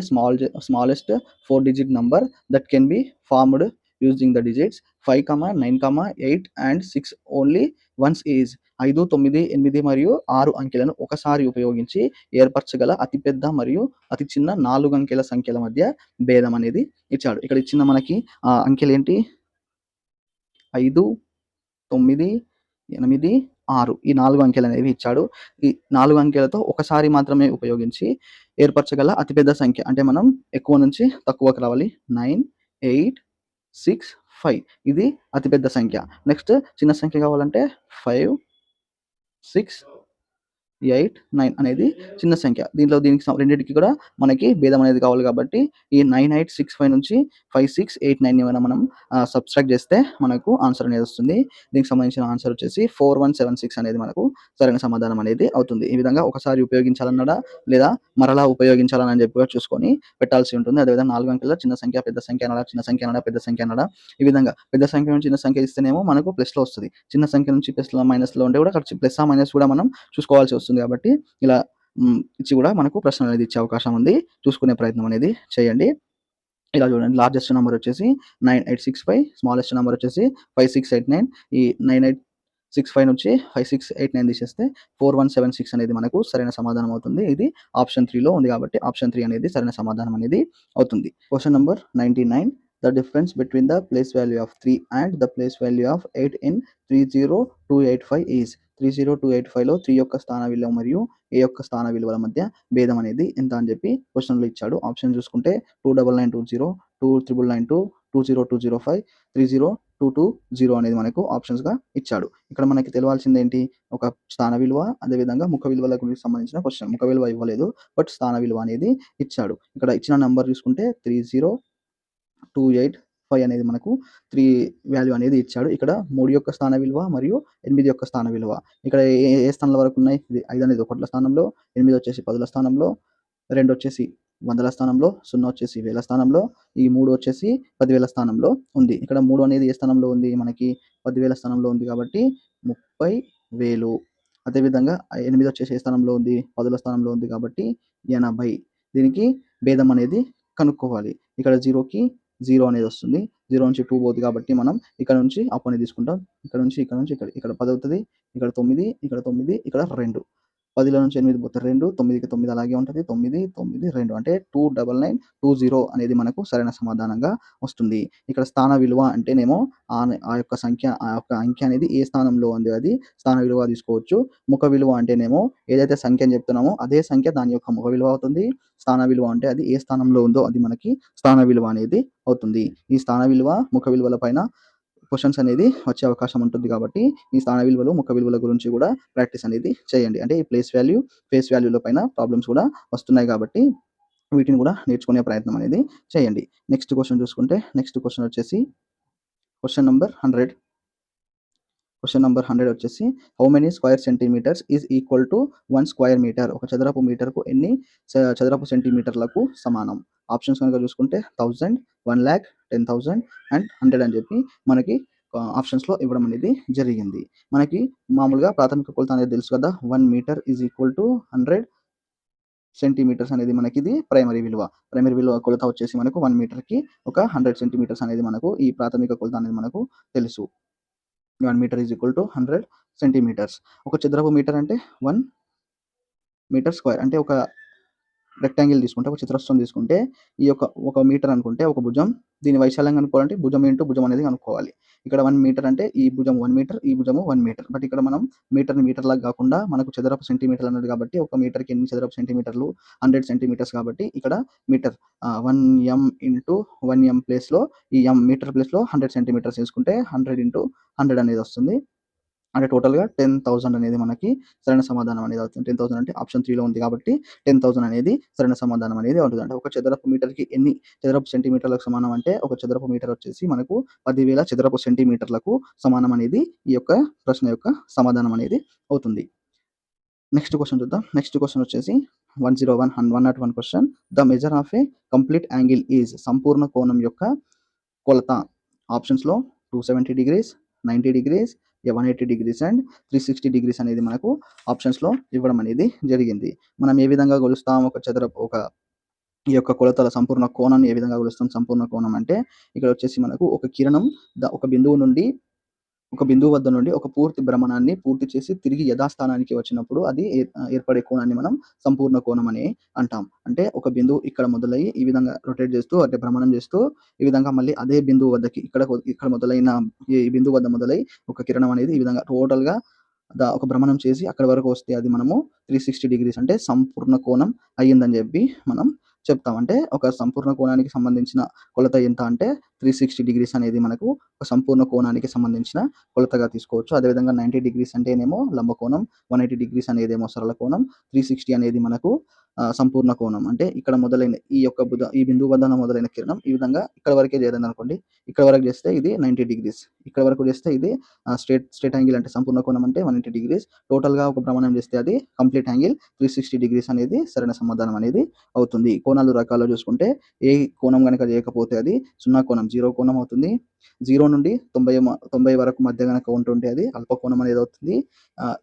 smallest 4-digit number that can be formed using the digits 5, 9, 8 and 6 only once is 5, 9, 8 మరియు 6 అంకెలను ఒకసారి ఉపయోగించి ఏర్పరచగల అతిపెద్ద మరియు అతి చిన్న 4 అంకెల సంఖ్యల మధ్య భేదం అనేది ఇచ్చాడు. ఇక్కడ ఇచ్చిన మనకి అంకెలేంటి? 5, 9, 8, 6 ఈ 4 అంకెలనేవి ఇచ్చాడు. ఈ 4 అంకెలతో ఒకసారి మాత్రమే ఉపయోగించి ఏర్పరచగల అతిపెద్ద సంఖ్య. అంటే మనం ఎక్కువ నుంచి తక్కువకి రావాలి. 9, 8, 6, 5 ఇది అతిపెద్ద సంఖ్య. నెక్స్ట్ చిన్న సంఖ్య కావాలంటే 5, 6, 8, 9 అనేది చిన్న సంఖ్య. దీనికి రెండిటికి కూడా మనకి భేదం అనేది కావాలి కాబట్టి ఈ 9, 8, 6, 5 నుంచి 5, 6, 8, 9 ఏమైనా మనం సబ్‌స్ట్రాక్ట్ చేస్తే మనకు ఆన్సర్ అనేది వస్తుంది. దీనికి సంబంధించిన ఆన్సర్ వచ్చేసి 4176 అనేది మనకు సరైన సమాధానం అనేది అవుతుంది. ఈ విధంగా ఒకసారి ఉపయోగించాలన్నాడా లేదా మరలా ఉపయోగించాలని అని చెప్పి కూడా చూసుకొని పెట్టాల్సి ఉంటుంది. అదేవిధంగా 4 అంకెల చిన్న సంఖ్య, పెద్ద సంఖ్య అనాడా, చిన్న సంఖ్య అనాడా, పెద్ద సంఖ్య అనాడా, ఈ విధంగా పెద్ద సంఖ్య నుంచి చిన్న సంఖ్య ఇస్తేనేమో మనకు ప్లస్‌లో వస్తది. చిన్న సంఖ్య నుంచి ప్లస్‌లో, మైనస్‌లో ఉంటే కూడా అక్కడ ప్లస్సా, మైనస్ కూడా మనం చూసుకోవాల్సి వస్తుంది కాబట్టి ఇలా ఇచ్చి కూడా మనకు ప్రశ్న అనేది ఇచ్చే అవకాశం ఉంది. చూసుకునే ప్రయత్నం అనేది చేయండి. ఇలా చూడండి. లార్జెస్ట్ నంబర్ వచ్చేసి 9865, స్మాలెస్ట్ నంబర్ వచ్చేసి 5689. ఈ 9865 నుంచి 5689 తీసేస్తే 4176 అనేది మనకు సరైన సమాధానం అవుతుంది. ఇది ఆప్షన్ 3లో ఉంది కాబట్టి ఆప్షన్ 3 అనేది సరైన సమాధానం అనేది అవుతుంది. Question number 99. The difference between the place value of 3 and the place value of 8 in 30285 is 30285లో 3 యొక్క స్థాన విలువ మరియు a యొక్క స్థాన విలువల మధ్య భేదం అనేది ఎంత అని చెప్పి క్వెషన్‌లో ఇచ్చాడు. ఆప్షన్ చూసుకుంటే 29920, 2992, 20205, 30220 అనేది మనకు ఆప్షన్స్‌గా ఇచ్చాడు. ఇక్కడ మనకి తెలవాల్సిందేంటి? ఒక స్థాన విలువ, అదేవిధంగా ముఖ విలువల గురించి సంబంధించిన క్వెషన్. ముఖ విలువ ఇవ్వలేదు. బట్ స్థాన విలువ అనేది ఇచ్చాడు. ఇక్కడ ఇచ్చిన నంబర్ చూసుకుంటే 30285 అనేది మనకు 3 వాల్యూ అనేది ఇచ్చాడు. ఇక్కడ 3 యొక్క స్థాన విలువ మరియు 8 యొక్క స్థాన విలువ. ఇక్కడ ఏ స్థానాల వరకు ఉన్నాయి? ఇది 5 అనేది 1ల స్థానంలో, 8 వచ్చేసి 10ల స్థానంలో, 2 వచ్చేసి 100ల స్థానంలో, 0 వచ్చేసి 1000 స్థానంలో, ఈ 3 వచ్చేసి 10,000 స్థానంలో ఉంది. ఇక్కడ 3 అనేది ఏ స్థానంలో ఉంది? మనకి 10,000 స్థానంలో ఉంది కాబట్టి 30,000. అదేవిధంగా 8 వచ్చేసి ఏ స్థానంలో ఉంది? 10ల స్థానంలో ఉంది కాబట్టి 80. దీనికి భేదం అనేది కనుక్కోవాలి. ఇక్కడ 0కి 0 అనేది వస్తుంది. 0 నుంచి 2 పోద్ది కాబట్టి మనం ఇక్కడ నుంచి అప్ అనేది తీసుకుంటాం. ఇక్కడ నుంచి ఇక్కడ 10 అవుతది. ఇక్కడ 9, ఇక్కడ 9, ఇక్కడ 2. 10లో నుంచి 8 పోతే 2, 9కి 9 అలాగే ఉంటది. 9, 9, 2 అంటే 29920 అనేది మనకు సరైన సమాధానంగా వస్తుంది. ఇక్కడ స్థాన విలువ అంటేనేమో ఆ యొక్క అంకె అనేది ఏ స్థానంలో ఉంది అది స్థాన విలువ తీసుకోవచ్చు. ముఖ విలువ అంటేనేమో ఏదైతే సంఖ్యని చెప్తున్నామో అదే సంఖ్య దాని యొక్క ముఖ విలువ అవుతుంది. స్థాన విలువ అంటే అది ఏ స్థానంలో ఉందో అది మనకి స్థాన విలువ అనేది అవుతుంది. ఈ స్థాన విలువ, ముఖ విలువల పైన క్వెషన్స్ అనేది వచ్చే అవకాశం ఉంటుంది కాబట్టి ఈ స్థాన విలువలు, ముఖ విలువల గురించి కూడా ప్రాక్టీస్ అనేది చేయండి. అంటే ఈ ప్లేస్ వాల్యూ, ఫేస్ వాల్యూల పైన ప్రాబ్లమ్స్ కూడా వస్తున్నాయి కాబట్టి వీటిని కూడా నేర్చుకునే ప్రయత్నం అనేది చేయండి. నెక్స్ట్ క్వెషన్ చూసుకుంటే నెక్స్ట్ క్వెషన్ వచ్చేసి క్వెషన్ నంబర్ 100. క్వెషన్ నంబర్ 100 వచ్చేసి how many square centimetres is equal to 1 square metre? ఒక చదరపు మీటర్కు ఎన్ని చదరపు సెంటీమీటర్లకు సమానం? ఆప్షన్స్ కనుక చూసుకుంటే 1000, 1,00,000, 10,000 అండ్ 100 అని చెప్పి మనకి ఆప్షన్స్‌లో ఇవ్వడం అనేది జరిగింది. మనకి మామూలుగా ప్రాథమిక కొలత అనేది తెలుసు కదా! 1 metre is equal to 100 centimetres అనేది మనకిది ప్రైమరీ విలువ. ప్రైమరీ విలువ కొలత వచ్చేసి మనకు 1 మీటర్‌కి ఒక 100 సెంటీమీటర్స్ అనేది మనకు ఈ ప్రాథమిక కొలత అనేది మనకు తెలుసు. 1 metre is equal to 100 centimetres. ఒక చదరపు మీటర్ అంటే 1 మీటర్ స్క్వేర్. అంటే ఒక రెక్టాంగిల్ తీసుకుంటే, ఒక చతురస్రం తీసుకుంటే ఈ యొక్క ఒక మీటర్ అనుకుంటే ఒక భుజం, దీని వైశాల్యం కనుక్కోవాలంటే భుజం ఇంటూ భుజం అనేది కనుక్కోవాలి. ఇక్కడ 1 మీటర్ అంటే ఈ భుజం 1 మీటర్, ఈ భుజము 1 మీటర్. బట్ ఇక్కడ మనం మీటర్‌ని మీటర్‌లాగా కాకుండా మనకు చదరపు సెంటీమీటర్లు అన్నాడు కాబట్టి ఒక మీటర్‌కి ఎన్ని చదరపు సెంటీమీటర్లు? 100 సెంటీమీటర్స్ కాబట్టి ఇక్కడ మీటర్ 1 ఇంటూ 1 ప్లేస్‌లో ఈ మీటర్ ప్లేస్‌లో 100 సెంటీమీటర్స్ తీసుకుంటే 100 ఇంటూ 100 అనేది వస్తుంది. అంటే టోటల్‌గా 10,000 అనేది మనకి సరైన సమాధానం అనేది అవుతుంది. 10,000 అంటే ఆప్షన్ 3లో ఉంది కాబట్టి 10,000 అనేది సరైన సమాధానం అనేది అవుతుంది. అంటే ఒక చదరపు మీటర్‌కి ఎన్ని చదరపు సెంటీమీటర్లకు సమానం అంటే ఒక చదరపు మీటర్ వచ్చేసి మనకు 10,000 చదరపు సెంటీమీటర్లకు సమానం అనేది ఈ యొక్క ప్రశ్న యొక్క సమాధానం అనేది అవుతుంది. నెక్స్ట్ క్వెషన్ చూద్దాం. నెక్స్ట్ క్వెషన్ వచ్చేసి 101 question. The measure of A complete angle is? సంపూర్ణ కోణం యొక్క కొలత. ఆప్షన్స్‌లో 270 degrees, 90 degrees, 180 degrees and 360 degrees అనేది మనకు ఆప్షన్స్‌లో ఇవ్వడం అనేది జరిగింది. మనం ఏ విధంగా కొలుస్తాం ఈ యొక్క కొలతల సంపూర్ణ కోణాన్ని ఏ విధంగా కొలుస్తాం? సంపూర్ణ కోణం అంటే ఇక్కడ వచ్చేసి మనకు ఒక కిరణం ఒక బిందువు వద్ద నుండి ఒక పూర్తి భ్రమణాన్ని పూర్తి చేసి తిరిగి యథాస్థానానికి వచ్చినప్పుడు అది ఏర్పడే కోణాన్ని మనం సంపూర్ణ కోణం అని అంటాం. అంటే ఒక బిందువు ఇక్కడ మొదలయ్యి ఈ విధంగా రొటేట్ చేస్తూ అంటే భ్రమణం చేస్తూ ఈ విధంగా మళ్ళీ అదే బిందువు వద్దకి ఇక్కడ మొదలైన ఈ బిందువు వద్ద మొదలై ఒక కిరణం అనేది ఈ విధంగా టోటల్‌గా ఒక భ్రమణం చేసి అక్కడి వరకు వస్తే అది మనము 360 డిగ్రీస్ అంటే సంపూర్ణ కోణం అయ్యిందని చెప్పి మనం చెప్తాం. అంటే ఒక సంపూర్ణ కోణానికి సంబంధించిన కొలత ఎంత అంటే 360 డిగ్రీస్ అనేది మనకు ఒక సంపూర్ణ కోణానికి సంబంధించిన కొలతగా తీసుకోవచ్చు. అదేవిధంగా 90 డిగ్రీస్ అంటేనేమో లంబ కోణం, 180 డిగ్రీస్ అనేదేమో సరళ కోణం, 360 అనేది మనకు సంపూర్ణ కోణం. అంటే ఇక్కడ మొదలైన ఈ బిందువు వద్ద మొదలైన కిరణం ఈ విధంగా ఇక్కడ వరకే చేరిందనుకోండి. ఇక్కడ వరకు చేస్తే ఇది 90 డిగ్రీస్. ఇక్కడ వరకు చేస్తే ఇది స్ట్రెయిట్ యాంగిల్ అంటే సంపూర్ణ కోణం అంటే 180 డిగ్రీస్. టోటల్‌గా ఒక భ్రమణం చేస్తే అది కంప్లీట్ యాంగిల్ 360 డిగ్రీస్ అనేది సరైన సమాధానం అనేది అవుతుంది. కోణాలు రకాల్లో చూసుకుంటే ఏ కోణం గనక చేయకపోతే అది సున్నా కోణం, 0 కోణం అవుతుంది. 0 నుండి 90 వరకు మధ్య గనక ఉంటుంటే అది అల్ప కోణం అనేది అవుతుంది.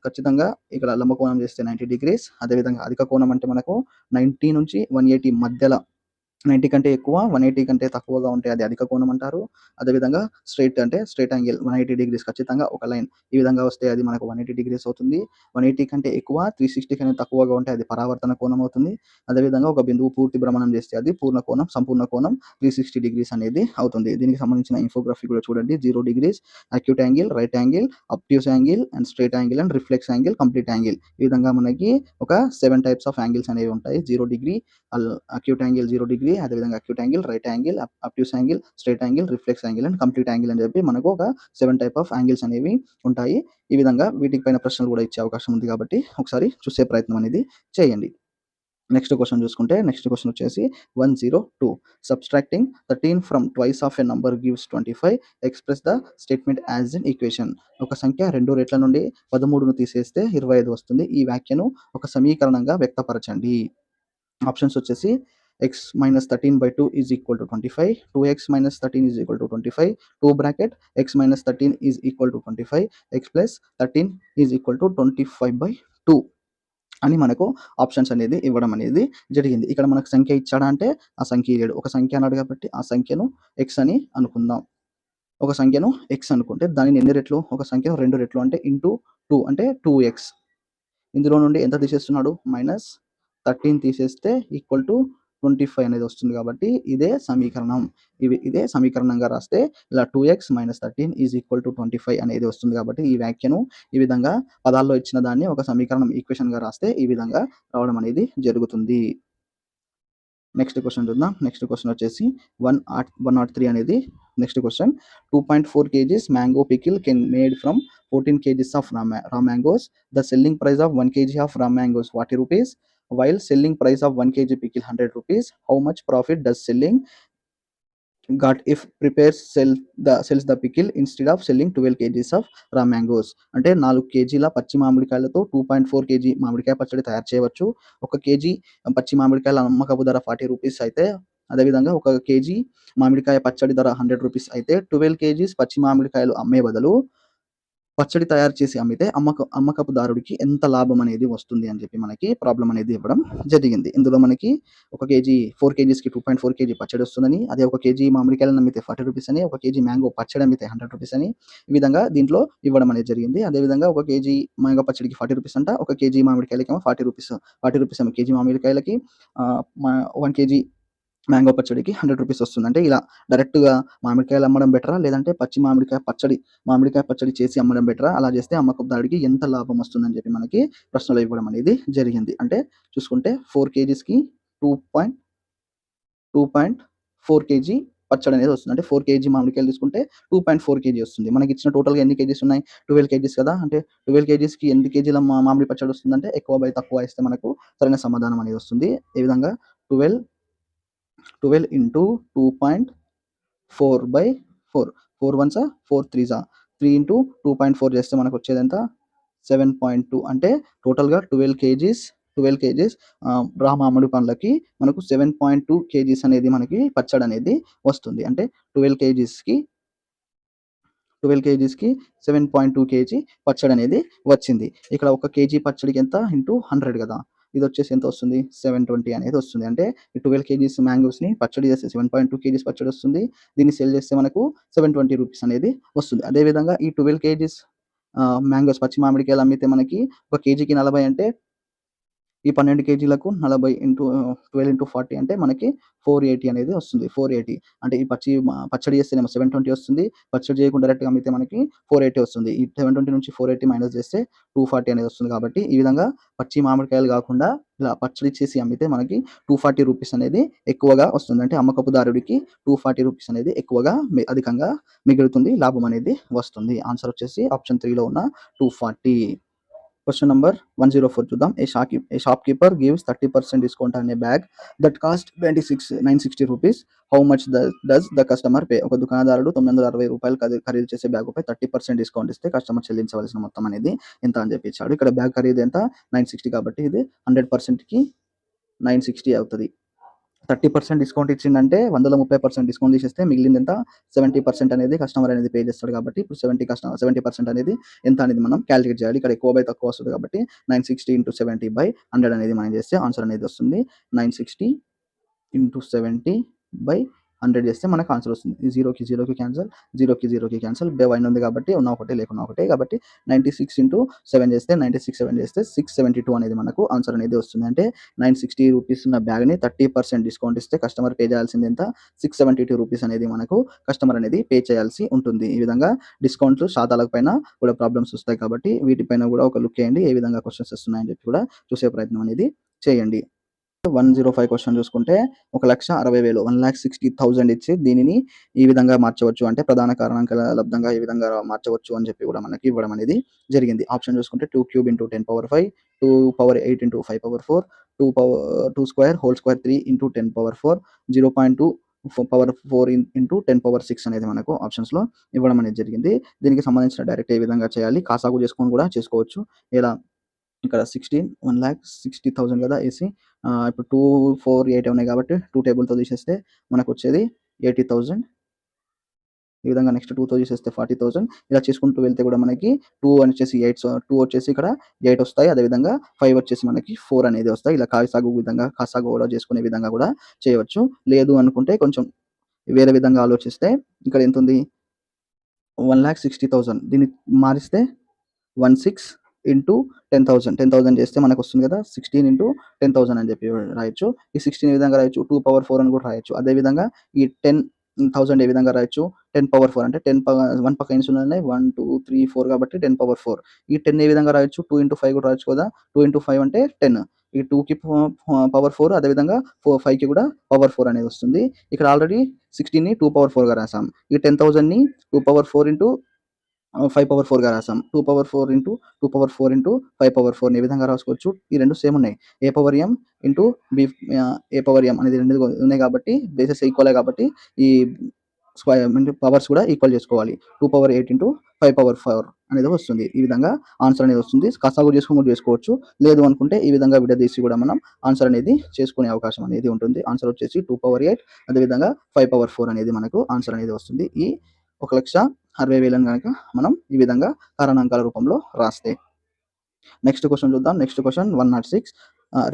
ఖచ్చితంగా ఇక్కడ లంబ కోణం చేస్తే 90 డిగ్రీస్. అదేవిధంగా అధిక కోణం అంటే మనకు 90 నుంచి 180 మధ్యల 90 కంటే ఎక్కువ, 180 కంటే తక్కువగా ఉంటే అది అధిక కోణం అంటారు. అదేవిధంగా స్ట్రెయిట్ యాంగిల్ 180 డిగ్రీస్ ఖచ్చితంగా ఒక లైన్ ఈ విధంగా వస్తే అది మనకు 180 డిగ్రీస్ అవుతుంది. 180 కంటే ఎక్కువ, 360 కంటే తక్కువగా ఉంటే అది పరావర్తన కోణం అవుతుంది. అదేవిధంగా ఒక బిందువు పూర్తి భ్రమణం చేస్తే అది సంపూర్ణ కోణం 360 డిగ్రీస్ అనేది అవుతుంది. దీనికి సంబంధించిన ఇన్ఫోగ్రఫీ కూడా చూడండి. 0 degrees, acute angle, right angle, obtuse angle and straight angle and reflex angle, complete angle. ఈ విధంగా మనకి ఒక 7 టైప్స్ ఆఫ్ యాంగిల్స్ అనేవి ఉంటాయి. 0 డిగ్రీ, అక్యూట్ యాంగిల్ 0 డిగ్రీ, అదేవిధంగా acute angle, right angle, obtuse angle, straight angle, reflex angle and complete angle అని చెప్పి మనకు ఒక 7 టైప్ ఆఫ్ యాంగిల్స్ అనేవి ఉంటాయి. ఈ విధంగా వీటి పైన ప్రశ్నలు కూడా ఇచ్చే అవకాశం ఉంది కాబట్టి ఒకసారి చూసే ప్రయత్నం అనేది చేయండి. నెక్స్ట్ క్వెషన్ చూసుకుంటే నెక్స్ట్ క్వెషన్ వచ్చేసి 102. Subtracting 13 from twice of a number gives 25. Express the statement as N equation. ఒక సంఖ్య 2 రెట్ల నుండి 13ను తీసేస్తే 25 వస్తుంది. ఈ వ్యాఖ్యను ఒక సమీకరణంగా వ్యక్తపరచండి. ఆప్షన్స్ వచ్చేసి x minus 13/2 is equal to 25, 2x minus 13 is equal to 25, 2 bracket x minus 13 is equal to 25, x plus 13 is equal to 25/2 అని మనకు ఆప్షన్స్ అనేది ఇవ్వడం అనేది జరిగింది. ఇక్కడ మనకు సంఖ్య ఇచ్చాడా అంటే ఆ సంఖ్య ఇయ్యడు. ఒక సంఖ్య అన్నాడు కాబట్టి ఆ సంఖ్యను x అని అనుకుందాం. ఒక సంఖ్యను x అనుకుంటే దానిని ఎన్ని రెట్లు, ఒక సంఖ్యను 2 రెట్లు అంటే ఇంటూ 2 అంటే 2x. ఇందులో నుండి ఎంత తీసేస్తున్నాడు, -13 తీసేస్తే ఈక్వల్ టు 25 అనేది వస్తుంది కాబట్టి ఇదే సమీకరణం. ఇదే సమీకరణంగా రాస్తే ఇలా 2x - 13 ఈజ్ ఈక్వల్ టు 25 అనేది వస్తుంది కాబట్టి ఈ వ్యాఖ్యను ఈ విధంగా పదాల్లో ఇచ్చిన దాన్ని ఒక సమీకరణం ఈక్వేషన్‌గా రాస్తే ఈ విధంగా రావడం అనేది జరుగుతుంది. నెక్స్ట్ క్వెషన్ చూద్దాం. నెక్స్ట్ క్వెషన్ వచ్చేసి 103 అనేది next question. 2.4 kgs mango pickle can made from 14 kgs of raw mangoes. The selling price of 1 kg of raw mangoes 40 rupees, while selling price of 1 kg pickle 100 rupees. How much profit does selling got if sells the pickle instead of selling 12 kgs of raw mangoes? అంటే 4 కేజీల పచ్చి మామిడికాయలతో 2.4 KG మామిడికాయ పచ్చడి తయారు చేయవచ్చు. 1 KG పచ్చి మామిడికాయల అమ్మకపు ధర 40 రూపీస్ అయితే, అదేవిధంగా 1 కేజీ మామిడికాయ పచ్చడి ధర 100 రూపీస్ అయితే 12 కేజీస్ పచ్చి మామిడికాయలు అమ్మే బదులు పచ్చడి తయారు చేసి అమ్మితే అమ్మకపుదారుడికి ఎంత లాభం అనేది వస్తుంది అని చెప్పి మనకి ప్రాబ్లం అనేది ఇవ్వడం జరిగింది. ఇందులో మనకి 1 కేజీ 4 కేజీస్‌కి 2.4 కేజీ పచ్చడి వస్తుందని, అదే 1 కేజీ మామిడికాయలను అమ్మితే 40 రూపీస్ అని, 1 కేజీ మ్యాంగో పచ్చడి అమ్మితే 100 రూపీస్ అని ఈ విధంగా దీంట్లో ఇవ్వడం అనేది జరిగింది. అదేవిధంగా 1 కేజీ మ్యాంగో పచ్చడికి 40 రూపీస్ అంట, 1 కేజీ మామిడికాయలకేమో 40 రూపీస్. 40 రూపీస్ ఏమో కేజీ మామిడికాయలకి, 1 కేజీ మ్యాంగో పచ్చడికి 100 రూపీస్ వస్తుంది. అంటే ఇలా డైరెక్ట్‌గా మామిడికాయలు అమ్మడం బెటరా? లేదంటే మామిడికాయ పచ్చడి చేసి అమ్మడం బెటరా? అలా చేస్తే అమ్మకపుదారుడికి ఎంత లాభం వస్తుందని చెప్పి మనకి ప్రశ్నలో ఇవ్వడం అనేది జరిగింది. అంటే చూసుకుంటే 4 కేజీస్‌కి 2.4 కేజీ పచ్చడి అనేది వస్తుంది. అంటే 4 కేజీ మామిడికాయలు తీసుకుంటే 2.4 కేజీ వస్తుంది. మనకి ఇచ్చిన టోటల్‌గా ఎన్ని కేజీస్ ఉన్నాయి? 12 కేజీస్ కదా! అంటే 12 కేజీస్‌కి ఎన్ని కేజీల మామిడి పచ్చడి వస్తుందంటే ఎక్కువ బై తక్కువ ఇస్తే మనకు సరైన సమాధానం అనేది వస్తుంది. ఏ విధంగా 12 into 2.4/4. 4 ones 4 3s 3 into 2.4 చేస్తే మనకు వచ్చేది ఎంత? 7.2. అంటే టోటల్‌గా 12 కేజీస్ రా మామిడి పండ్లకి మనకు 7.2 కేజీస్ అనేది మనకి పచ్చడి అనేది వస్తుంది. అంటే 12 కేజీస్‌కి 7.2 కేజీ పచ్చడి అనేది వచ్చింది. ఇక్కడ 1 కేజీ పచ్చడికి ఎంత ఇంటూ 100 కదా! ఇది వచ్చేసి ఎంత వస్తుంది? 720 అనేది వస్తుంది. అంటే ఈ 12 కేజీస్ మ్యాంగోస్‌ని పచ్చడి చేస్తే 7.2 కేజీస్ పచ్చడి వస్తుంది. దీన్ని సెల్ చేస్తే మనకు 720 రూపీస్ అనేది వస్తుంది. అదేవిధంగా ఈ 12 కేజీస్ మ్యాంగోస్ పచ్చి మామిడికాయలు అమ్మితే మనకి 1 కేజీకి 40 అంటే ఈ 12 కేజీలకు 40 ఇంటూ 12 ఇంటూ 40 అంటే మనకి 480 అనేది వస్తుంది. 480 అంటే ఈ పచ్చడి చేస్తేనేమో 720 వస్తుంది. పచ్చడి చేయకుండా డైరెక్ట్‌గా అమ్మితే మనకి 480 వస్తుంది. ఈ 720 నుంచి 480 మైనస్ చేస్తే 240 అనేది వస్తుంది. కాబట్టి ఈ విధంగా పచ్చి మామిడికాయలు కాకుండా ఇలా పచ్చడి చేసి అమ్మితే మనకి 240 రూపీస్ అనేది ఎక్కువగా వస్తుంది. అంటే అమ్మకపుదారుడికి 240 రూపీస్ అనేది ఎక్కువగా అధికంగా మిగులుతుంది. లాభం అనేది వస్తుంది. ఆన్సర్ వచ్చేసి ఆప్షన్ 3లో ఉన్న 240. Question number 104 చూద్దాం. A shopkeeper gives 30% discount on a bag that cost 960 rupees. How much does the customer pay? ఒక దుకాణదారుడు 960 రూపాయలు ఖరీదు చేసే బ్యాగుపై 30% డిస్కౌంట్ ఇస్తే కస్టమర్ చెల్లించవలసిన మొత్తం అనేది ఎంత అని చెప్పి ఇచ్చాడు. ఇక్కడ బ్యాగ్ ఖరీదు ఎంత? 960 కాబట్టి ఇది 100%కి 960 అవుతది. 30% డిస్కౌంట్ ఇచ్చిండంటే 100లో 30% డిస్కౌంట్ తీసేస్తే మిగిలింది ఎంత? 70% అనేది కస్టమర్ అనేది పే చేస్తాడు కాబట్టి ఇప్పుడు 70% అనేది ఎంత అనేది మనం క్యాలిక్యులేట్ చేయాలి. ఇక్కడ ఎక్కువ బై తక్కువ వస్తుంది కాబట్టి 960 × 70/100 అనేది మనం చేస్తే ఆన్సర్ అనేది వస్తుంది. 960 × 70/100 చేస్తే మనకు ఆన్సర్ వస్తుంది. 0కి 0కి క్యాన్సల్, 0కి 0కి క్యాన్సల్. 1 ఉంది కాబట్టి ఉన్న ఒకటే లేకున్నా ఒకటే కాబట్టి 96 × 7 చేస్తే 672 అనేది మనకు ఆన్సర్ అనేది వస్తుంది. అంటే 960 రూపీస్ ఉన్న బ్యాగ్‌ని 30% డిస్కౌంట్ ఇస్తే కస్టమర్ పే చేయాల్సింది ఎంత? 672 రూపీస్ అనేది మనకు కస్టమర్ అనేది పే చేయాల్సి ఉంటుంది. ఈ విధంగా డిస్కౌంట్లు శాతాల పైన కూడా ప్రాబ్లమ్స్ వస్తాయి కాబట్టి వీటిపైన కూడా ఒక లుక్ వేయండి. ఏ విధంగా క్వెషన్స్ వస్తున్నాయని చెప్పి కూడా చూసే ప్రయత్నం అనేది చేయండి. 105 క్వెషన్ చూసుకుంటే 1,60,000 1,60,000 ఇచ్చి దీనిని ఈ విధంగా మార్చవచ్చు. అంటే ప్రధాన కారణాంకాల లబ్ధంగా ఈ విధంగా మార్చవచ్చు అని చెప్పి కూడా మనకి ఇవ్వడం అనేది జరిగింది. ఆప్షన్ చూసుకుంటే 2³ × 10^5, 2^8 × 5^4, 2² హోల్ స్క్వేర్ 3 × 10^4, 0.2 పవర్ 4 × 10^6 అనేది మనకు ఆప్షన్స్‌లో ఇవ్వడం అనేది జరిగింది. దీనికి సంబంధించిన డైరెక్ట్ ఏ విధంగా చేయాలి? కాసాగు చేసుకొని కూడా చేసుకోవచ్చు. ఎలా ఇక్కడ 1,60,000 కదా ఏసీ. ఇప్పుడు 2, 4, 8 ఉన్నాయి కాబట్టి 2 టేబుల్‌తో తీసేస్తే మనకొచ్చేది 80,000. ఈ విధంగా నెక్స్ట్ 2తో తీసేస్తే 40,000. ఇలా చేసుకుంటూ వెళ్తే కూడా మనకి 2 వచ్చేసి 2 వచ్చేసి ఇక్కడ 8 వస్తాయి. అదేవిధంగా 5 వచ్చేసి మనకి 4 అనేది వస్తాయి. ఇలా కాసాగు కూడా చేసుకునే విధంగా కూడా చేయవచ్చు. లేదు అనుకుంటే కొంచెం వేరే విధంగా ఆలోచిస్తే ఇక్కడ ఎంతుంది 1,60,000 దీన్ని మారిస్తే 16 ఇంటూ 10,000 10,000 చేస్తే మనకొస్తుంది కదా 16 ఇంటూ 10,000 అని చెప్పి రాయొచ్చు. ఈ 16 ఏ విధంగా రాయొచ్చు 2/4 అని కూడా రాయొచ్చు. అదేవిధంగా ఈ 10,000 ఏ విధంగా రాయొచ్చు 10/4 అంటే 1 పక్క ఎన్ని సున్నాలున్నాయి 1, 2, 3, 4 కాబట్టి 10/4. ఈ 10 ఏ విధంగా రాయొచ్చు 2 ఇంటూ 5 కూడా రాయొచ్చు కదా. 2 ఇంటూ 5 అంటే 10. ఈ 2కి పవర్ 4 అదేవిధంగా 5కి కూడా పవర్ 4 అనేది వస్తుంది. ఇక్కడ ఆల్రెడీ 16ని 2/4గా రాసాం. ఈ 10,000ని 2/4 ఇంటూ 5/4గా రాసాం. 2/4 ఇంటూ 2/4 ఇంటూ 5/4 ఈ విధంగా రాసుకోవచ్చు. ఈ రెండు సేమ్ ఉన్నాయి. ఏ పవర్ ఎం ఇంటూ ఏ పవర్ ఎం అనేది రెండు ఉన్నాయి కాబట్టి బేసెస్ ఈక్వలే కాబట్టి ఈ పవర్స్ కూడా ఈక్వల్ చేసుకోవాలి. 2/8 ఇంటూ 5/4 అనేది వస్తుంది. ఈ విధంగా ఆన్సర్ అనేది వస్తుంది. కాసాగు చేసుకొని కూడా చేసుకోవచ్చు. లేదు అనుకుంటే ఈ విధంగా విడదీసి కూడా మనం ఆన్సర్ అనేది చేసుకునే అవకాశం అనేది ఉంటుంది. ఆన్సర్ వచ్చేసి 2/8 అదేవిధంగా 5/4 అనేది మనకు ఆన్సర్ అనేది వస్తుంది. ఈ 1,60,000 గనక మనం ఈ విధంగా కారణాంకాల రూపంలో రాస్తే. నెక్స్ట్ క్వెషన్ చూద్దాం. Next question 106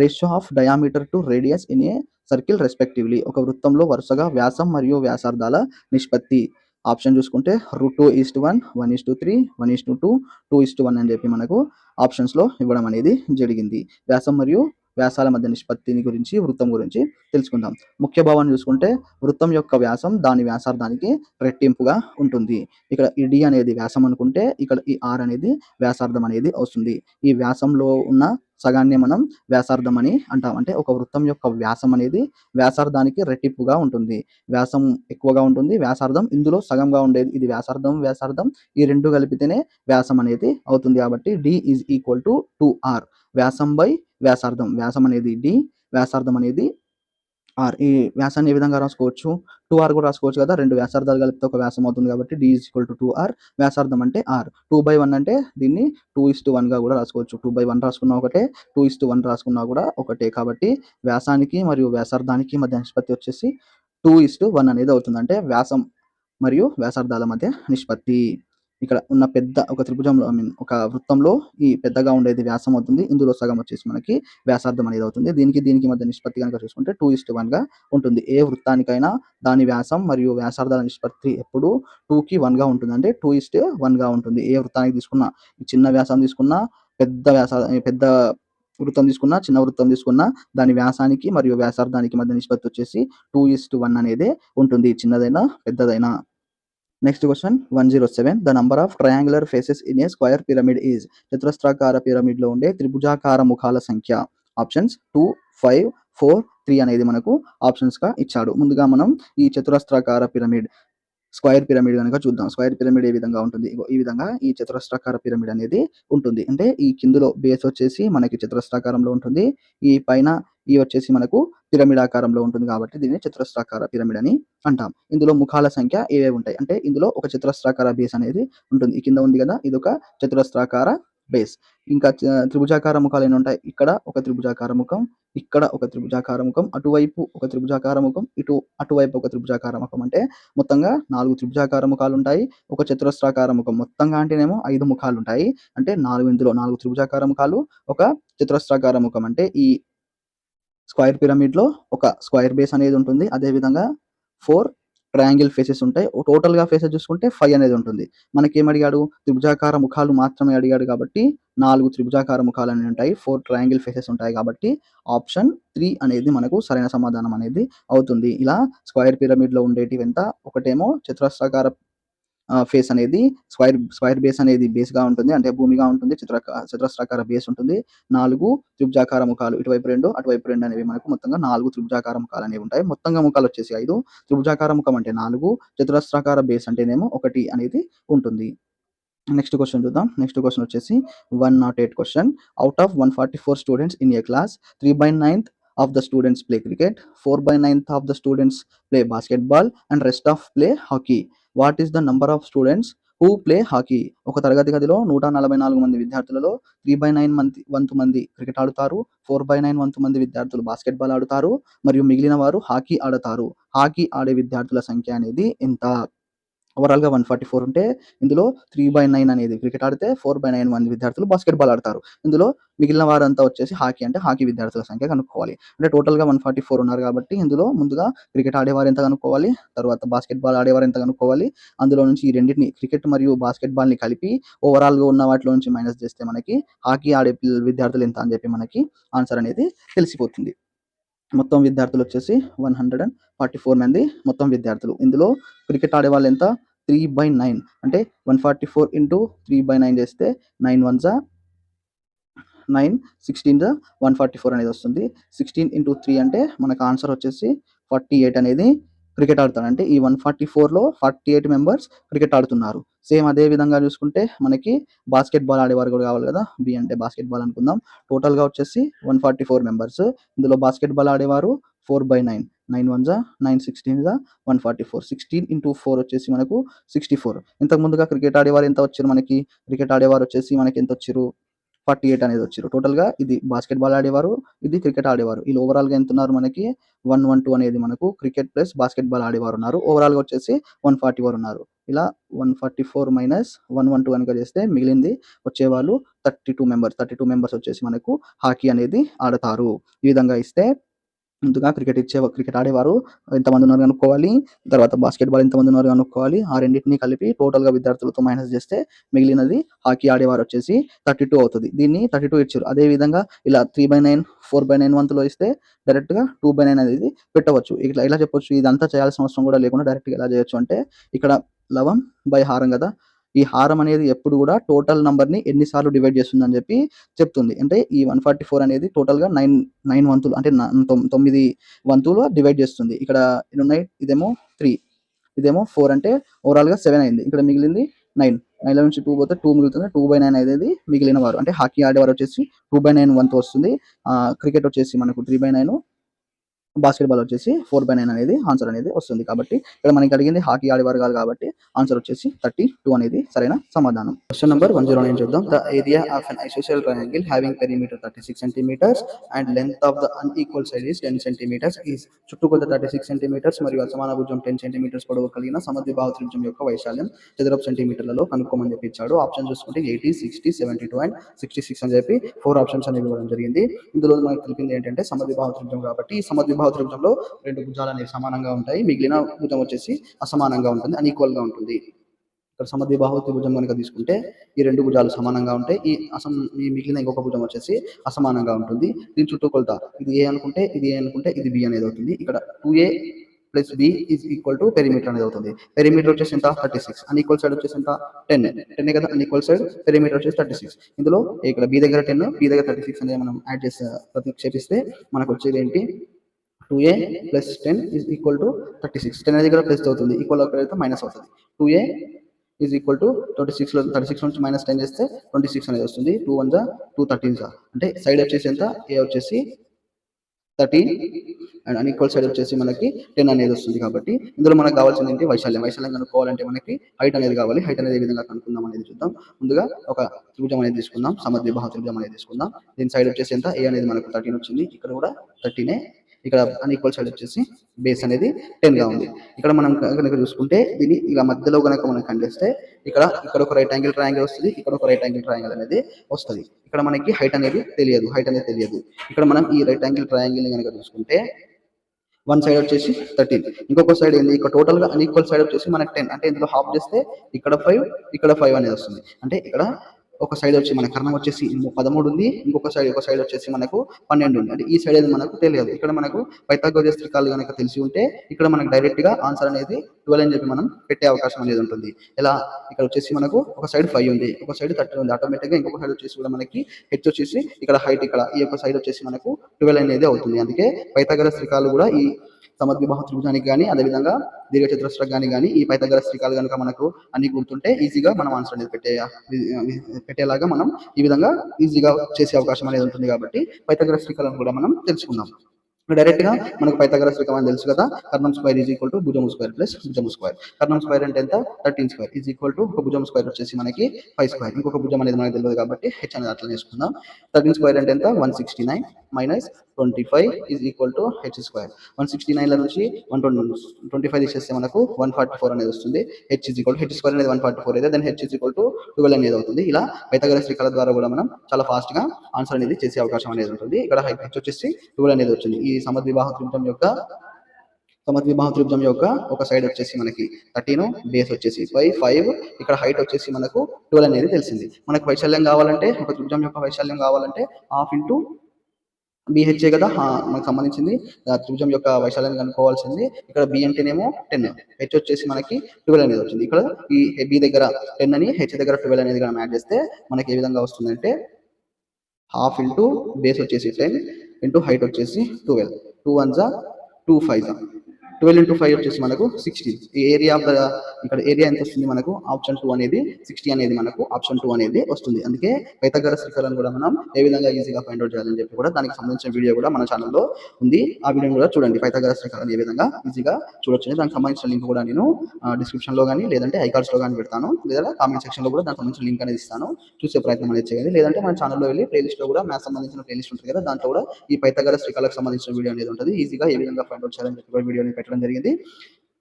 ratio of diameter to radius in a circle respectively. ఒక వృత్తంలో వరుసగా వ్యాసం మరియు వ్యాసార్థాల నిష్పత్తి. ఆప్షన్ చూసుకుంటే √2:1, 1:3, 1:2, 2:1 అని చెప్పి మనకు ఆప్షన్స్‌లో ఇవ్వడం అనేది జరిగింది. వ్యాసం మరియు వ్యాసాల మధ్య నిష్పత్తిని గురించి వృత్తం గురించి తెలుసుకుందాం. ముఖ్య భావన చూసుకుంటే వృత్తం యొక్క వ్యాసం దాని వ్యాసార్థానికి రెట్టింపుగా ఉంటుంది. ఇక్కడ ఈ d అనేది వ్యాసం అనుకుంటే ఇక్కడ ఈ r అనేది వ్యాసార్థం అనేది వస్తుంది. ఈ వ్యాసంలో ఉన్న సగాన్ని మనం వ్యాసార్థం అని అంటాం. అంటే ఒక వృత్తం యొక్క వ్యాసం అనేది వ్యాసార్థానికి రెట్టింపుగా ఉంటుంది. వ్యాసం ఎక్కువగా ఉంటుంది, వ్యాసార్థం ఇందులో సగంగా ఉండేది. ఇది వ్యాసార్థం ఈ రెండు కలిపితేనే వ్యాసం అనేది అవుతుంది. కాబట్టి d is equal to 2r. వ్యాసం బై వ్యాసార్థం. వ్యాసం అనేది d, వ్యాసార్థం అనేది r. ఈ వ్యాసాన్ని ఏ విధంగా రాసుకోవచ్చు 2r కూడా రాసుకోవచ్చు కదా. రెండు వ్యాసార్థాలు కలిపితే ఒక వ్యాసం అవుతుంది కాబట్టి d is equal to 2r. వ్యాసార్థం అంటే r. 2/1 అంటే దీన్ని 2:1గా కూడా రాసుకోవచ్చు. 2/1 రాసుకున్నా ఒకటే, 2:1 రాసుకున్నా కూడా ఒకటే. కాబట్టి వ్యాసానికి మరియు వ్యాసార్థానికి మధ్య నిష్పత్తి వచ్చేసి 2:1 అనేది అవుతుంది. అంటే వ్యాసం మరియు వ్యాసార్థాల మధ్య నిష్పత్తి. ఇక్కడ ఉన్న పెద్ద ఒక త్రిభుజంలో ఒక వృత్తంలో ఈ పెద్దగా ఉండేది వ్యాసం అవుతుంది. ఇందులో సగం వచ్చేసి మనకి వ్యాసార్థం అనేది అవుతుంది. దీనికి మధ్య నిష్పత్తి కనుక చూసుకుంటే 2:1గా ఉంటుంది. ఏ వృత్తానికైనా దాని వ్యాసం మరియు వ్యాసార్థాల నిష్పత్తి ఎప్పుడు 2కి 1గా ఉంటుంది. అంటే 2:1గా ఉంటుంది. ఏ వృత్తానికి తీసుకున్నా, చిన్న వ్యాసం తీసుకున్నా, పెద్ద వృత్తం తీసుకున్నా, చిన్న వృత్తం తీసుకున్నా దాని వ్యాసానికి మరియు వ్యాసార్థానికి మధ్య నిష్పత్తి వచ్చేసి 2:1 అనేదే ఉంటుంది. చిన్నదైనా పెద్దదైనా. Next question 107 the number of triangular faces in a square pyramid is. చతురస్రాకార పిరమిడ్లో ఉండే త్రిభుజాకార ముఖాల సంఖ్య. ఆప్షన్స్ 2, 5, 4, 3 అనేది మనకు ఆప్షన్స్‌గా ఇచ్చాడు. ముందుగా మనం ఈ చతురస్రాకార పిరమిడ్ స్క్వేర్ పిరమిడ్ గనుక చూద్దాం. స్క్వేర్ పిరమిడ్ ఏ విధంగా ఉంటుంది. ఈ విధంగా ఈ చతురస్రాకార పిరమిడ్ అనేది ఉంటుంది. అంటే ఈ కిందులో బేస్ వచ్చేసి మనకి చతురస్రాకారంలో ఉంటుంది. ఈ పైన వచ్చేసి మనకు పిరమిడ్ ఆకారంలో ఉంటుంది కాబట్టి దీన్ని చతురస్రాకార పిరమిడ్ అని అంటాం. ఇందులో ముఖాల సంఖ్య ఏవేవి ఉంటాయి అంటే ఇందులో ఒక చతురస్రాకార బేస్ అనేది ఉంటుంది. ఈ కింద ఉంది కదా ఇదొక చతురస్రాకార బేస్. ఇంకా త్రిభుజాకార ముఖాలు ఎన్ని ఉంటాయి. ఇక్కడ ఒక త్రిభుజాకార ముఖం, ఇక్కడ ఒక త్రిభుజాకార ముఖం, అటువైపు ఒక త్రిభుజాకార ముఖం, అటువైపు ఒక త్రిభుజాకార ముఖం. అంటే మొత్తంగా 4 త్రిభుజాకార ముఖాలు ఉంటాయి. ఒక చతురస్రాకార ముఖం. మొత్తంగా అంటేనేమో 5 ముఖాలు ఉంటాయి. అంటే ఇందులో 4 త్రిభుజాకార ముఖాలు, ఒక చతురస్రాకార ముఖం. అంటే ఈ స్క్వేర్ పిరమిడ్‌లో ఒక స్క్వేర్ బేస్ అనేది ఉంటుంది. అదేవిధంగా 4 ట్రయాంగిల్ ఫేసెస్ ఉంటాయి. టోటల్‌గా ఫేసెస్ చూసుకుంటే 5 అనేది ఉంటుంది. మనకేమడిగాడు త్రిభుజాకార ముఖాలు మాత్రమే అడిగాడు కాబట్టి 4 త్రిభుజాకార ముఖాలు అనేవి ఉంటాయి. 4 ట్రయాంగిల్ ఫేసెస్ ఉంటాయి కాబట్టి ఆప్షన్ 3 అనేది మనకు సరైన సమాధానం అనేది అవుతుంది. ఇలా స్క్వేర్ పిరమిడ్‌లో ఉండేటివి ఎంత ఒకటేమో చతురస్రాకార ఫేస్ అనేది స్క్వేర్ బేస్ అనేది బేస్‌గా ఉంటుంది. అంటే భూమిగా ఉంటుంది. చతురస్రాకార బేస్ ఉంటుంది. 4 త్రిభుజాకార ముఖాలు ఇటువైపు 2, అటువైపు 2 అనేవి మనకు మొత్తంగా 4 త్రిభుజాకార ముఖాలు అనేవి ఉంటాయి. మొత్తంగా ముఖాలు వచ్చేసి 5. త్రిభుజాకార ముఖం అంటే 4, చతురస్రాకార బేస్ అంటేనేమో 1 అనేది ఉంటుంది. నెక్స్ట్ క్వెషన్ చూద్దాం. నెక్స్ట్ క్వెషన్ వచ్చేసి 108 question. Out of 144 students in a class 3/9 of the students play cricket, 4/9 of the students play basketball and rest of play hockey. What is the number of students who play hockey. ఒక తరగతి గదిలో 144 మంది విద్యార్థులలో 3/9 వంతు మంది cricket ఆడుతారు. 4/9 వంతు మంది విద్యార్థులు బాస్కెట్‌బాల్ ఆడుతారు. మరియు మిగిలిన వారు హాకీ ఆడతారు. హాకీ ఆడే విద్యార్థుల సంఖ్య అనేది ఎంత? ఓవరాల్‌గా 144 ఉంటే ఇందులో 3/9 అనేది క్రికెట్ ఆడితే 4/9 మంది విద్యార్థులు బాస్కెట్‌బాల్ ఆడతారు. ఇందులో మిగిలిన వారంతా వచ్చేసి హాకీ అంటే హాకీ విద్యార్థుల సంఖ్య కనుక్కోవాలి. అంటే టోటల్‌గా 144 ఉన్నారు కాబట్టి ఇందులో ముందుగా క్రికెట్ ఆడేవారు ఎంత కనుక్కోవాలి. తర్వాత బాస్కెట్‌బాల్ ఆడేవారు ఎంత కనుక్కోవాలి. అందులో నుంచి ఈ రెండిటిని క్రికెట్ మరియు బాస్కెట్‌బాల్‌ని కలిపి ఓవరాల్‌గా ఉన్న వాటిలో నుంచి మైనస్ చేస్తే మనకి హాకీ ఆడే విద్యార్థులు ఎంత అని చెప్పి మనకి ఆన్సర్ అనేది తెలిసిపోతుంది. మొత్తం విద్యార్థులు వచ్చేసి 144 మంది మొత్తం విద్యార్థులు. ఇందులో క్రికెట్ ఆడేవాళ్ళు ఎంత? 3/9 అంటే 144 ఇంటూ 3/9 చేస్తే 9 వన్స్ 9, 16 144 అనేది వస్తుంది. 16 ఇంటూ 3 అంటే మనకు ఆన్సర్ వచ్చేసి 48 అనేది క్రికెట్ ఆడుతారు. అంటే ఈ 144లో 48 మెంబర్స్ క్రికెట్ ఆడుతున్నారు. సేమ్ అదే విధంగా చూసుకుంటే మనకి బాస్కెట్‌బాల్ ఆడేవారు కూడా కావాలి కదా! బి అంటే బాస్కెట్‌బాల్ అనుకుందాం. టోటల్‌గా వచ్చేసి 144 మెంబర్స్. ఇందులో బాస్కెట్‌బాల్ ఆడేవారు 4/9. 9 వన్స్ 9, 16 144. 16 ఇంటూ 4 వచ్చేసి మనకు 64. ఇంతకు ముందుగా క్రికెట్ ఆడేవారు ఎంత వచ్చిర్రు మనకి? క్రికెట్ ఆడేవారు వచ్చేసి మనకి ఎంత వచ్చిర్రు? 48 అనేది వచ్చిర్రు. టోటల్‌గా ఇది బాస్కెట్‌బాల్ ఆడేవారు, ఇది క్రికెట్ ఆడేవారు. ఈళ్ళు ఓవరాల్‌గా ఎంతున్నారు మనకి 112 అనేది మనకు క్రికెట్ ప్లస్ బాస్కెట్‌బాల్ ఆడేవారు ఉన్నారు. ఓవరాల్‌గా వచ్చేసి 141 ఉన్నారు. ఇలా 144 మైనస్ 112 గనుక చేస్తే మిగిలింది వచ్చేవాళ్ళు 32 మెంబర్స్ వచ్చేసి మనకు హాకీ అనేది ఆడతారు. ఈ విధంగా ఇస్తే ముందుగా క్రికెట్ ఆడేవారు ఎంతమంది ఉన్నారు కనుక్కోవాలి. తర్వాత బాస్కెట్‌బాల్ ఎంతమంది ఉన్నారు కనుక్కోవాలి. ఆ రెండిటిని కలిపి టోటల్‌గా విద్యార్థులతో మైనస్ చేస్తే మిగిలినది హాకీ ఆడేవారు వచ్చేసి 32 అవుతది. దీన్ని 32 ఇచ్చిర్రు. అదే విధంగా ఇలా 3/9, 4/9 వంతులో ఇస్తే డైరెక్ట్‌గా 2/9 అనేది పెట్టవచ్చు. ఇట్లా ఎలా చెప్పొచ్చు? ఇదంతా చేయాల్సిన అవసరం కూడా లేకుండా డైరెక్ట్‌గా ఎలా చేయొచ్చు అంటే ఇక్కడ లవం బై హారం కదా! ఈ హారం అనేది ఎప్పుడు కూడా టోటల్ నంబర్‌ని ఎన్ని సార్లు డివైడ్ చేస్తుందని చెప్పి చెప్తుంది. అంటే ఈ 144 అనేది టోటల్‌గా 9 వంతులు అంటే 9 వంతులు డివైడ్ చేస్తుంది. ఇక్కడ ఎన్నున్నాయి? ఇదేమో 3, ఇదేమో 4 అంటే ఓవరాల్‌గా 7 అయింది. ఇక్కడ మిగిలింది 9. 9లో నుంచి 2 పోతే 2 మిగులుతుంది. 2/9 అనేది మిగిలిన వారు. అంటే హాకీ ఆడేవారు వచ్చేసి 2/9 వంతు వస్తుంది. క్రికెట్ వచ్చేసి మనకు 3/9, బాస్కెట్‌బాల్ వచ్చేసి 4/9 అనేది ఆన్సర్ అనేది వస్తుంది. కాబట్టి ఇక్కడ మనకి అడిగింది హాకీ ఆడేవారు కాదు కాబట్టి ఆన్సర్ వచ్చేసి 32 అనేది సరైన సమాధానం. క్వెషన్ నంబర్ 109 చూద్దాం. The area of an isosceles triangle having perimeter 36 centimetres and length of the unequal side is 10 centimetres is చుట్టుకొలత 36 సెంటీమీటర్స్ మరియు అసమాన భుజం 10 సెంటీమీటర్స్ పొడవు కలిగిన సమద్విబాహు త్రిభుజం యొక్క వైశాల్యం చదరపు సెంటీమీటర్లలో కనుక్కోమని చెప్పి ఇచ్చాడు. ఆప్షన్ చూసుకుంటే 80, 60, 72 అండ్ 66 అని చెప్పి 4 ఆప్షన్స్ అనేవి ఇవ్వడం జరిగింది. ఇందులో మనకు తెలిపింది ఏంటంటే సమద్విబాహు త్రిభుజం కాబట్టి ఈ సమద్విబాహు త్రిభుజంలో 2 భుజాలు అనేవి సమానంగా ఉంటాయి. మిగిలిన భుజం వచ్చేసి అసమానంగా ఉంటుంది, అన్‌ఈక్వల్‌గా ఉంటుంది. ఇక్కడ సమద్విబాహు త్రిభుజం గనుక తీసుకుంటే ఈ 2 భుజాలు సమానంగా ఉంటాయి. ఈ మిగిలిన ఇంకొక భుజం వచ్చేసి అసమానంగా ఉంటుంది. దీని చుట్టుకొలత ఇది ఏ అనుకుంటే ఇది బి అనేది అవుతుంది. ఇక్కడ 2a plus B is equal to perimeter అనేది అవుతుంది. పెరిమీటర్ వచ్చేసి ఎంత? 36. అన్‌ఈక్వల్ సైడ్ వచ్చేసి ఎంత? 10 కదా అన్‌ఈక్వల్ సైడ్. పెరిమీటర్ వచ్చేసి 36. ఇందులో ఇక్కడ బి దగ్గర 10, బి దగ్గర 36 అనేది మనం యాడ్ చేసి ప్రతిక్షేపిస్తే మనకు వచ్చేది ఏంటి? 2a plus 10 is equal to 36. 10 అనేది ఇక్కడ ప్లస్ అవుతుంది. ఈక్వల్ అక్కడైతే మైనస్ అవుతుంది. 2a ఈజ్ ఈక్వల్ టు 36 నుంచి మైనస్ 10 చేస్తే 26 అనేది వస్తుంది. 2 1 2 13 అంటే సైడ్ వచ్చేసి ఎంత? a వచ్చేసి 13 అండ్ అన్‌ఈక్వల్ సైడ్ వచ్చేసి మనకి 10 అనేది వస్తుంది. కాబట్టి ఇందులో మనకు కావాల్సింది ఏంటి? వైశాల్యం. వైశాల్యం కనుక్కోవాలంటే మనకి హైట్ అనేది కావాలి. హైట్ అనేది ఏ విధంగా కనుక్కుందాం అనేది చూద్దాం. ముందుగా ఒక త్రిభుజం అనేది తీసుకుందాం. సమద్విబాహు త్రిభుజం అనేది తీసుకుందాం. దీని సైడ్ వచ్చేసి ఎంత? a అనేది మనకు 13 వచ్చింది. ఇక్కడ కూడా 13. ఇక్కడ అన్‌ఈక్వల్ సైడ్ వచ్చేసి బేస్ అనేది 10 గా ఉంది. ఇక్కడ మనం కనుక చూసుకుంటే దీన్ని ఇలా మధ్యలో కనుక మనం ఖండిస్తే ఇక్కడ ఒక రైట్ యాంగిల్ ట్రయాంగిల్ వస్తుంది. ఇక్కడ ఒక రైట్ యాంగిల్ ట్రయాంగిల్ అనేది వస్తుంది. ఇక్కడ మనకి హైట్ అనేది తెలియదు. ఇక్కడ మనం ఈ రైట్ యాంగిల్ ట్రయాంగిల్ ని కనుక చూసుకుంటే వన్ సైడ్ వచ్చేసి 13, ఇంకొక సైడ్ ఏంది? ఇక్కడ టోటల్ గా అన్‌ఈక్వల్ సైడ్ వచ్చేసి మనకి 10. అంటే ఇందులో హాఫ్ చేస్తే ఇక్కడ 5 అనేది వస్తుంది. అంటే ఇక్కడ ఒక సైడ్ వచ్చి మన కర్ణం వచ్చేసి 13 ఉంది. ఒక సైడ్ వచ్చేసి మనకు 12 ఉంది. అంటే ఈ సైడ్ అనేది మనకు తెలియదు. ఇక్కడ మనకు పైథాగోరస్ త్రికాలు కనుక తెలిసి ఉంటే ఇక్కడ మనకు డైరెక్ట్ గా ఆన్సర్ అనేది 12 అని చెప్పి మనం పెట్టే అవకాశం అనేది ఉంటుంది. ఎలా? ఇక్కడ వచ్చేసి మనకు ఒక సైడ్ 5 ఉంది, ఒక సైడ్ 13 ఉంది. ఆటోమేటిక్ గా ఇంకొక సైడ్ వచ్చేసి కూడా మనకి హెచ్ వచ్చేసి ఇక్కడ హైట్ ఇక్కడ ఈ యొక్క సైడ్ వచ్చేసి మనకు 12 అనేది అవుతుంది. అందుకే పైథాగోరస్ త్రికాలు కూడా ఈ సమద్విబాహు త్రిభుజానికి కానీ అదేవిధంగా దీర్ఘచతురస్రానికి కానీ ఈ పైథాగోరస్ త్రికాలు కనుక మనకు అన్ని గుర్తుంటే ఈజీగా మనం ఆన్సర్ అనేది పెట్టేలాగా మనం ఈ విధంగా ఈజీగా చేసే అవకాశం అనేది ఉంటుంది. కాబట్టి పైథాగోరస్ త్రికాలను కూడా మనం తెలుసుకుందాం. డైరెక్ట్‌గా మనకు పైథాగరస్ త్రికం అని తెలుసు కదా! కర్ణం స్క్వేర్ ఈజ్ ఈక్వల్ టు భుజం స్క్వేర్ ప్లస్ భుజం స్క్వేర్. కర్ణం స్క్వేర్ అంటే ఎంత? 13 స్క్వేర్ ఈజ్ ఈక్వల్ టు ఒక భుజం స్క్వేర్ వచ్చేసి మనకి 5 స్క్వేర్. ఇంకొక భుజం అనేది మనకు తెలవదు కాబట్టి హెచ్ అనేది అట్లనే వేసుకుందాం. 13 స్క్వేర్ అంటే ఎంత? 169 minus 25 is equal to H square. 169ల నుంచి 125 తీసేస్తే మనకు 144 అనేది వస్తుంది. హెచ్ స్క్వేర్ అనేది 144 అయితే then h is equal to 12 అనేది అవుతుంది. ఇలా పైథాగరస్ త్రికాల ద్వారా కూడా మనం చాలా ఫాస్ట్‌గా ఆన్సర్ అనేది చేసే అవకాశం అనేది ఉంటుంది. ఇక్కడ హెచ్ వచ్చేసి 12 అనేది వచ్చింది. ఈ సమద్విబాహు త్రిభుజం యొక్క ఒక సైడ్ వచ్చేసి మనకి 13, బేస్ వచ్చేసి 5, ఇక్కడ హైట్ వచ్చేసి మనకు 12 అనేది తెలిసింది. మనకు వైశాల్యం కావాలంటే, ఒక త్రిభుజం యొక్క వైశాల్యం కావాలంటే హాఫ్ ఇంటూ BHA కదా మనకు సంబంధించింది. త్రిభుజం యొక్క వైశాల్యాన్ని కనుక్కోవాల్సింది. ఇక్కడ B అంటేనేమో 10, హెచ్ వచ్చేసి మనకి 12 అనేది వచ్చింది. ఇక్కడ ఈ B దగ్గర 10 అని, హెచ్ దగ్గర 12 అనేది మనం యాడ్ చేస్తే మనకి ఏ విధంగా వస్తుందంటే హాఫ్ ఇంటూ బేస్ వచ్చేసి 10 ఇంటూ హైట్ వచ్చేసి 12. 2 1 జా 2 5 జా 12 into 5 వచ్చేసి మనకు 16. ఈ ఏరియా ఆఫ్ ద ఇక్కడ ఏరియా ఎంత వస్తుంది మనకు? ఆప్షన్ 2 అనేది 60 అనేది మనకు ఆప్షన్ 2 అనేది వస్తుంది. అందుకే పైథాగరస్ త్రికలను కూడా మనం ఏ విధంగా ఈజీగా ఫైండ్ అవుట్ చేయాలని చెప్పి కూడా దానికి సంబంధించిన వీడియో కూడా మన ఛానల్లో ఉంది. ఆ వీడియోని కూడా చూడండి. పైథాగరస్ త్రికలను ఏ విధంగా ఈజీగా చూడొచ్చు. దానికి సంబంధించిన లింక్ కూడా నేను డిస్క్రిప్షన్లో కానీ లేదంటే ఐకార్డ్స్లో కానీ పెడతాను, లేదా కామెంట్ సెక్షన్లో కూడా దానికి సంబంధించిన లింక్ అనేది ఇస్తాను. చూసే ప్రయత్నం అనేది చేయండి. లేదంటే మన ఛానల్లో వెళ్ళి ప్లేలిస్ట్లో కూడా మ్యాథ్స్ సంబంధించిన ప్లేలిస్ట్ ఉంటుంది కదా, దాంట్లో కూడా ఈ పైథాగరస్ త్రికలకు సంబంధించిన వీడియో అనేది ఉంటుంది. ఈజీగా ఏ విధంగా ఫైండ్ అవుట్ చేయాలని చెప్పి వీడియోని పెట్టడం జరిగింది.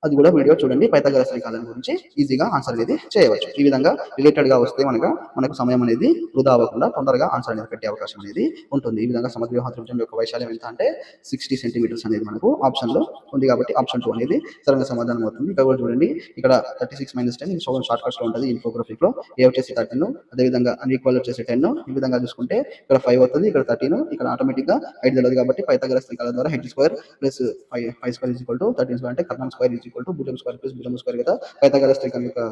అది కూడా వీడియో చూడండి. పైథాగరస్ త్రికాలం గురించి ఈజీగా ఆన్సర్ అనేది చేయవచ్చు. ఈ విధంగా రిలేటెడ్ గా వస్తే మనకు సమయం అనేది వృధా అవ్వకుండా తొందరగా ఆన్సర్ అనేది పెట్టే అవకాశం అనేది ఉంటుంది. ఈ విధంగా సమద్విబాహు త్రిభుజం యొక్క వైశాల్యం ఎంత అంటే 60 సెంటీమీటర్స్ అనేది మనకు ఆప్షన్ లో ఉంది కాబట్టి ఆప్షన్ 2 అనేది సరైన సమాధానం అవుతుంది. ఇక్కడ కూడా చూడండి, ఇక్కడ 36 - 10 ఇది షార్ట్ కట్స్ లో ఉంటుంది. ఇన్ఫోగ్రఫిక్ లో ఏ వచ్చేసి 13, అదేవిధంగా అన్ఈక్వల్ వచ్చేసి 10. ఈ విధంగా చూసుకుంటే ఇక్కడ 5 అవుతుంది, ఇక్కడ 13, ఇక్కడ ఆటోమేటిక్ గా 5 తెలియదు కాబట్టి పైథాగరస్ త్రికాల ద్వారా H square plus 5 square is equal to 13 square అంటే కర్ణం స్క్వేర్ ఈజ్ ఈక్వల్ టు భుజం స్క్వేర్ ప్లస్ భుజం స్క్వేర్ కదా పైథాగరస్ త్రికం యొక్క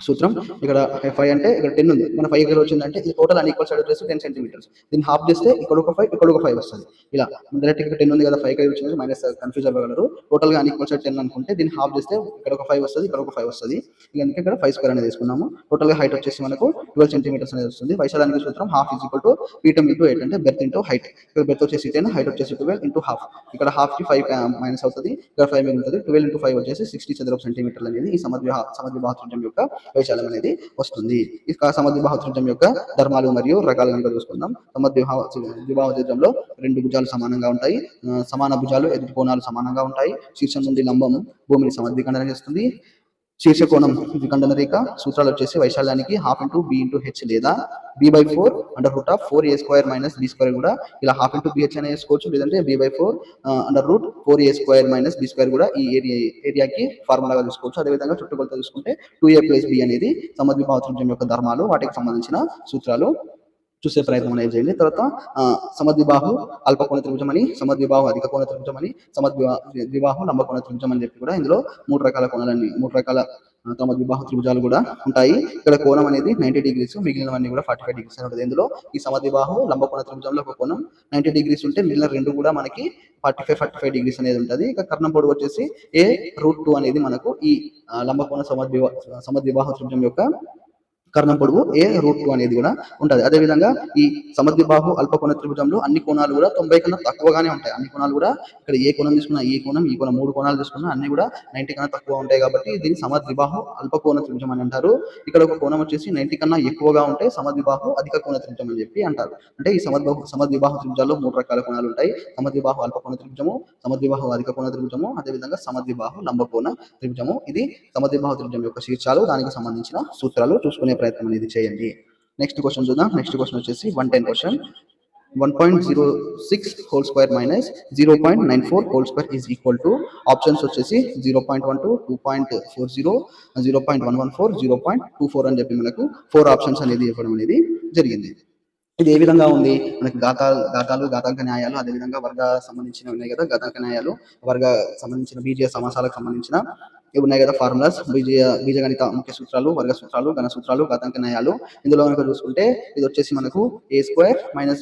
సూత్రం. ఇక్కడ 5 అంటే ఇక్కడ 10 ఉంది, మన 5 ఇక్కడ వచ్చిందంటే ఇది టోటల్ అన్ఈక్వల్ సైడ్ వచ్చేసి 10 సెంటీమీటర్స్. దీన్ని హాఫ్ చేస్తే ఇక్కడ ఒక 5 ఇక్కడ ఒక 5 వస్తుంది. ఇలా డైరెక్ట్ ఇక్కడ 10 ఉంది కదా, 5 ఇక్కడ వచ్చింది మైనస్ కన్ఫ్యూజ్ అవ్వగలరు. టోటల్ గా అన్ఈక్వల్ సైడ్ 10 అనుకుంటే దీన్ని హాఫ్ చేస్తే ఇక్కడ ఒక 5 వస్తుంది, ఇక్కడ ఒక 5 వస్తుంది. అందుకే ఇక్కడ 5 స్క్వేర్ అనేది తీసుకున్నాము. టోటల్ గా హైట్ వచ్చేసి మనకు 12 సెంటీమీటర్స్ అనేది వస్తుంది. వైశాల్యానికి సూత్రం హాఫ్ ఈజ్ ఈక్వల్ టు పీఠం ఇంటూ 8 అంటే బెర్త్ ఇంటూ హైట్. ఇక్కడ బెర్త్ వచ్చేసి 10, హైట్ వచ్చేసి 12 ఇంటూ హాఫ్. ఇక్కడ హాఫ్ కి 5 మైనస్ అవుతుంది, ఇక్కడ 5 మిగులుతుంది. 12 ఇంటూ 5 వచ్చేసి 60 చదరపు సెంటీమీటర్లు అనేది ఈ సమద్విబాహు త్రిభుజం యొక్క వైశాల్యం అనేది వస్తుంది. ఇక సమద్విబాహు త్రిభుజం యొక్క ధర్మాలు మరియు రకాలు కనుక చూసుకుందాం. సమద్విబాహు త్రిభుజంలో 2 భుజాలు సమానంగా ఉంటాయి, సమాన భుజాలు ఎదుటి కోణాలు సమానంగా ఉంటాయి. శీర్షం నుండి లంబం భూమిని సమద్విఖండన చేస్తుంది. శీర్ష కోణం ద్విఖండన రేఖ. సూత్రాలు వచ్చేసి వైశాల్యానికి half into B into H లేదా b/4 under root of 4a² minus b² కూడా ఇలా హాఫ్ ఇంటూ bh అనే వేసుకోవచ్చు, లేదంటే b/4 under root 4a² minus b² కూడా ఈ ఏరియాకి ఫార్ములాగా చూసుకోవచ్చు. అదేవిధంగా చుట్టుకొలత చూసుకుంటే 2a + b అనేది సమద్విబాహు త్రిభుజం యొక్క ధర్మాలు, వాటికి సంబంధించిన సూత్రాలు చూసే ప్రయత్నం అనేది చేయండి. తర్వాత సమద్విబాహు అల్పకోణ త్రిభుజం అని, సమద్విబాహు అధిక కోణ త్రిభుజం అని, సమద్విబాహు లంబకోణ త్రిభుజం అని చెప్పి కూడా ఇందులో 3 రకాల కోణాలన్నీ 3 రకాల సమద్విబాహు త్రిభుజాలు కూడా ఉంటాయి. ఇక్కడ కోణం అనేది 90 డిగ్రీస్, మిగిలినవన్నీ కూడా 45 డిగ్రీస్ అని ఉంటుంది. ఇందులో ఈ సమద్విబాహు లంబకోణ త్రిభుజంలో ఒక కోణం 90 డిగ్రీస్ ఉంటే మిగిలిన 2 కూడా మనకి 45 డిగ్రీస్ అనేది ఉంటుంది. ఇక కర్ణం పొడవు వచ్చేసి a√2 అనేది మనకు ఈ లంబకోణ సమద్విబాహు త్రిభుజం యొక్క కర్ణం పొడవు a√2 అనేది కూడా ఉంటుంది. అదేవిధంగా ఈ సమద్విబాహు అల్పకోణ త్రిభుజంలో అన్ని కోణాలు కూడా 90 కన్నా తక్కువగానే ఉంటాయి. అన్ని కోణాలు కూడా ఇక్కడ ఏ కోణం తీసుకున్నా, ఈ కోణం 3 కోణాలు తీసుకున్నా అన్ని కూడా 90 కన్నా తక్కువ ఉంటాయి కాబట్టి దీన్ని సమద్విబాహు అల్పకోణ త్రిభుజం అని అంటారు. ఇక్కడ ఒక కోణం వచ్చేసి 90 కన్నా ఎక్కువగా ఉంటే సమద్విబాహు అధిక కోణ త్రిభుజం అని చెప్పి అంటారు. అంటే ఈ సమద్విబాహు త్రిభుజాల్లో 3 రకాల కోణాలు ఉంటాయి. సమద్విబాహు అల్పకోణ త్రిభుజము, సమద్విబాహు అధిక కోణ త్రిభుజము, అదేవిధంగా సమద్విబాహు లంబకోణ త్రిభుజము. ఇది సమద్విబాహు త్రిభుజం యొక్క శీర్షాలు, దానికి సంబంధించిన సూత్రాలు చూసుకునే ప్రయత్నం అనేది చేయండి. నెక్స్ట్ క్వశ్చన్ చూద్దాం. నెక్స్ట్ క్వశ్చన్ వచ్చేసి 110 question. 1.06 whole square minus 0.94 whole square is equal to options వచ్చేసి 0.12, 2.40, 0.114, 0.24 అని చెప్పి మనకు 4 ఆప్షన్స్ అనేది ఇవ్వడం అనేది జరిగింది. ఇది ఏ విధంగా ఉంది? మనకి ఘాతాలు, ఘాతాంక న్యాయాలు, అదేవిధంగా వర్గ సంబంధించినవి ఉన్నాయి కదా, ఘాతాంక న్యాయాలు, వర్గ సంబంధించిన బీజీయ సమాసాలకు సంబంధించిన ఇవి ఉన్నాయి కదా ఫార్ములాస్, బీజగణిత ముఖ్య సూత్రాలు, వర్గ సూత్రాలు, ఘన సూత్రాలు, ఘాతాంక న్యాయాలు. ఇందులో కనుక చూసుకుంటే ఇది వచ్చేసి మనకు a²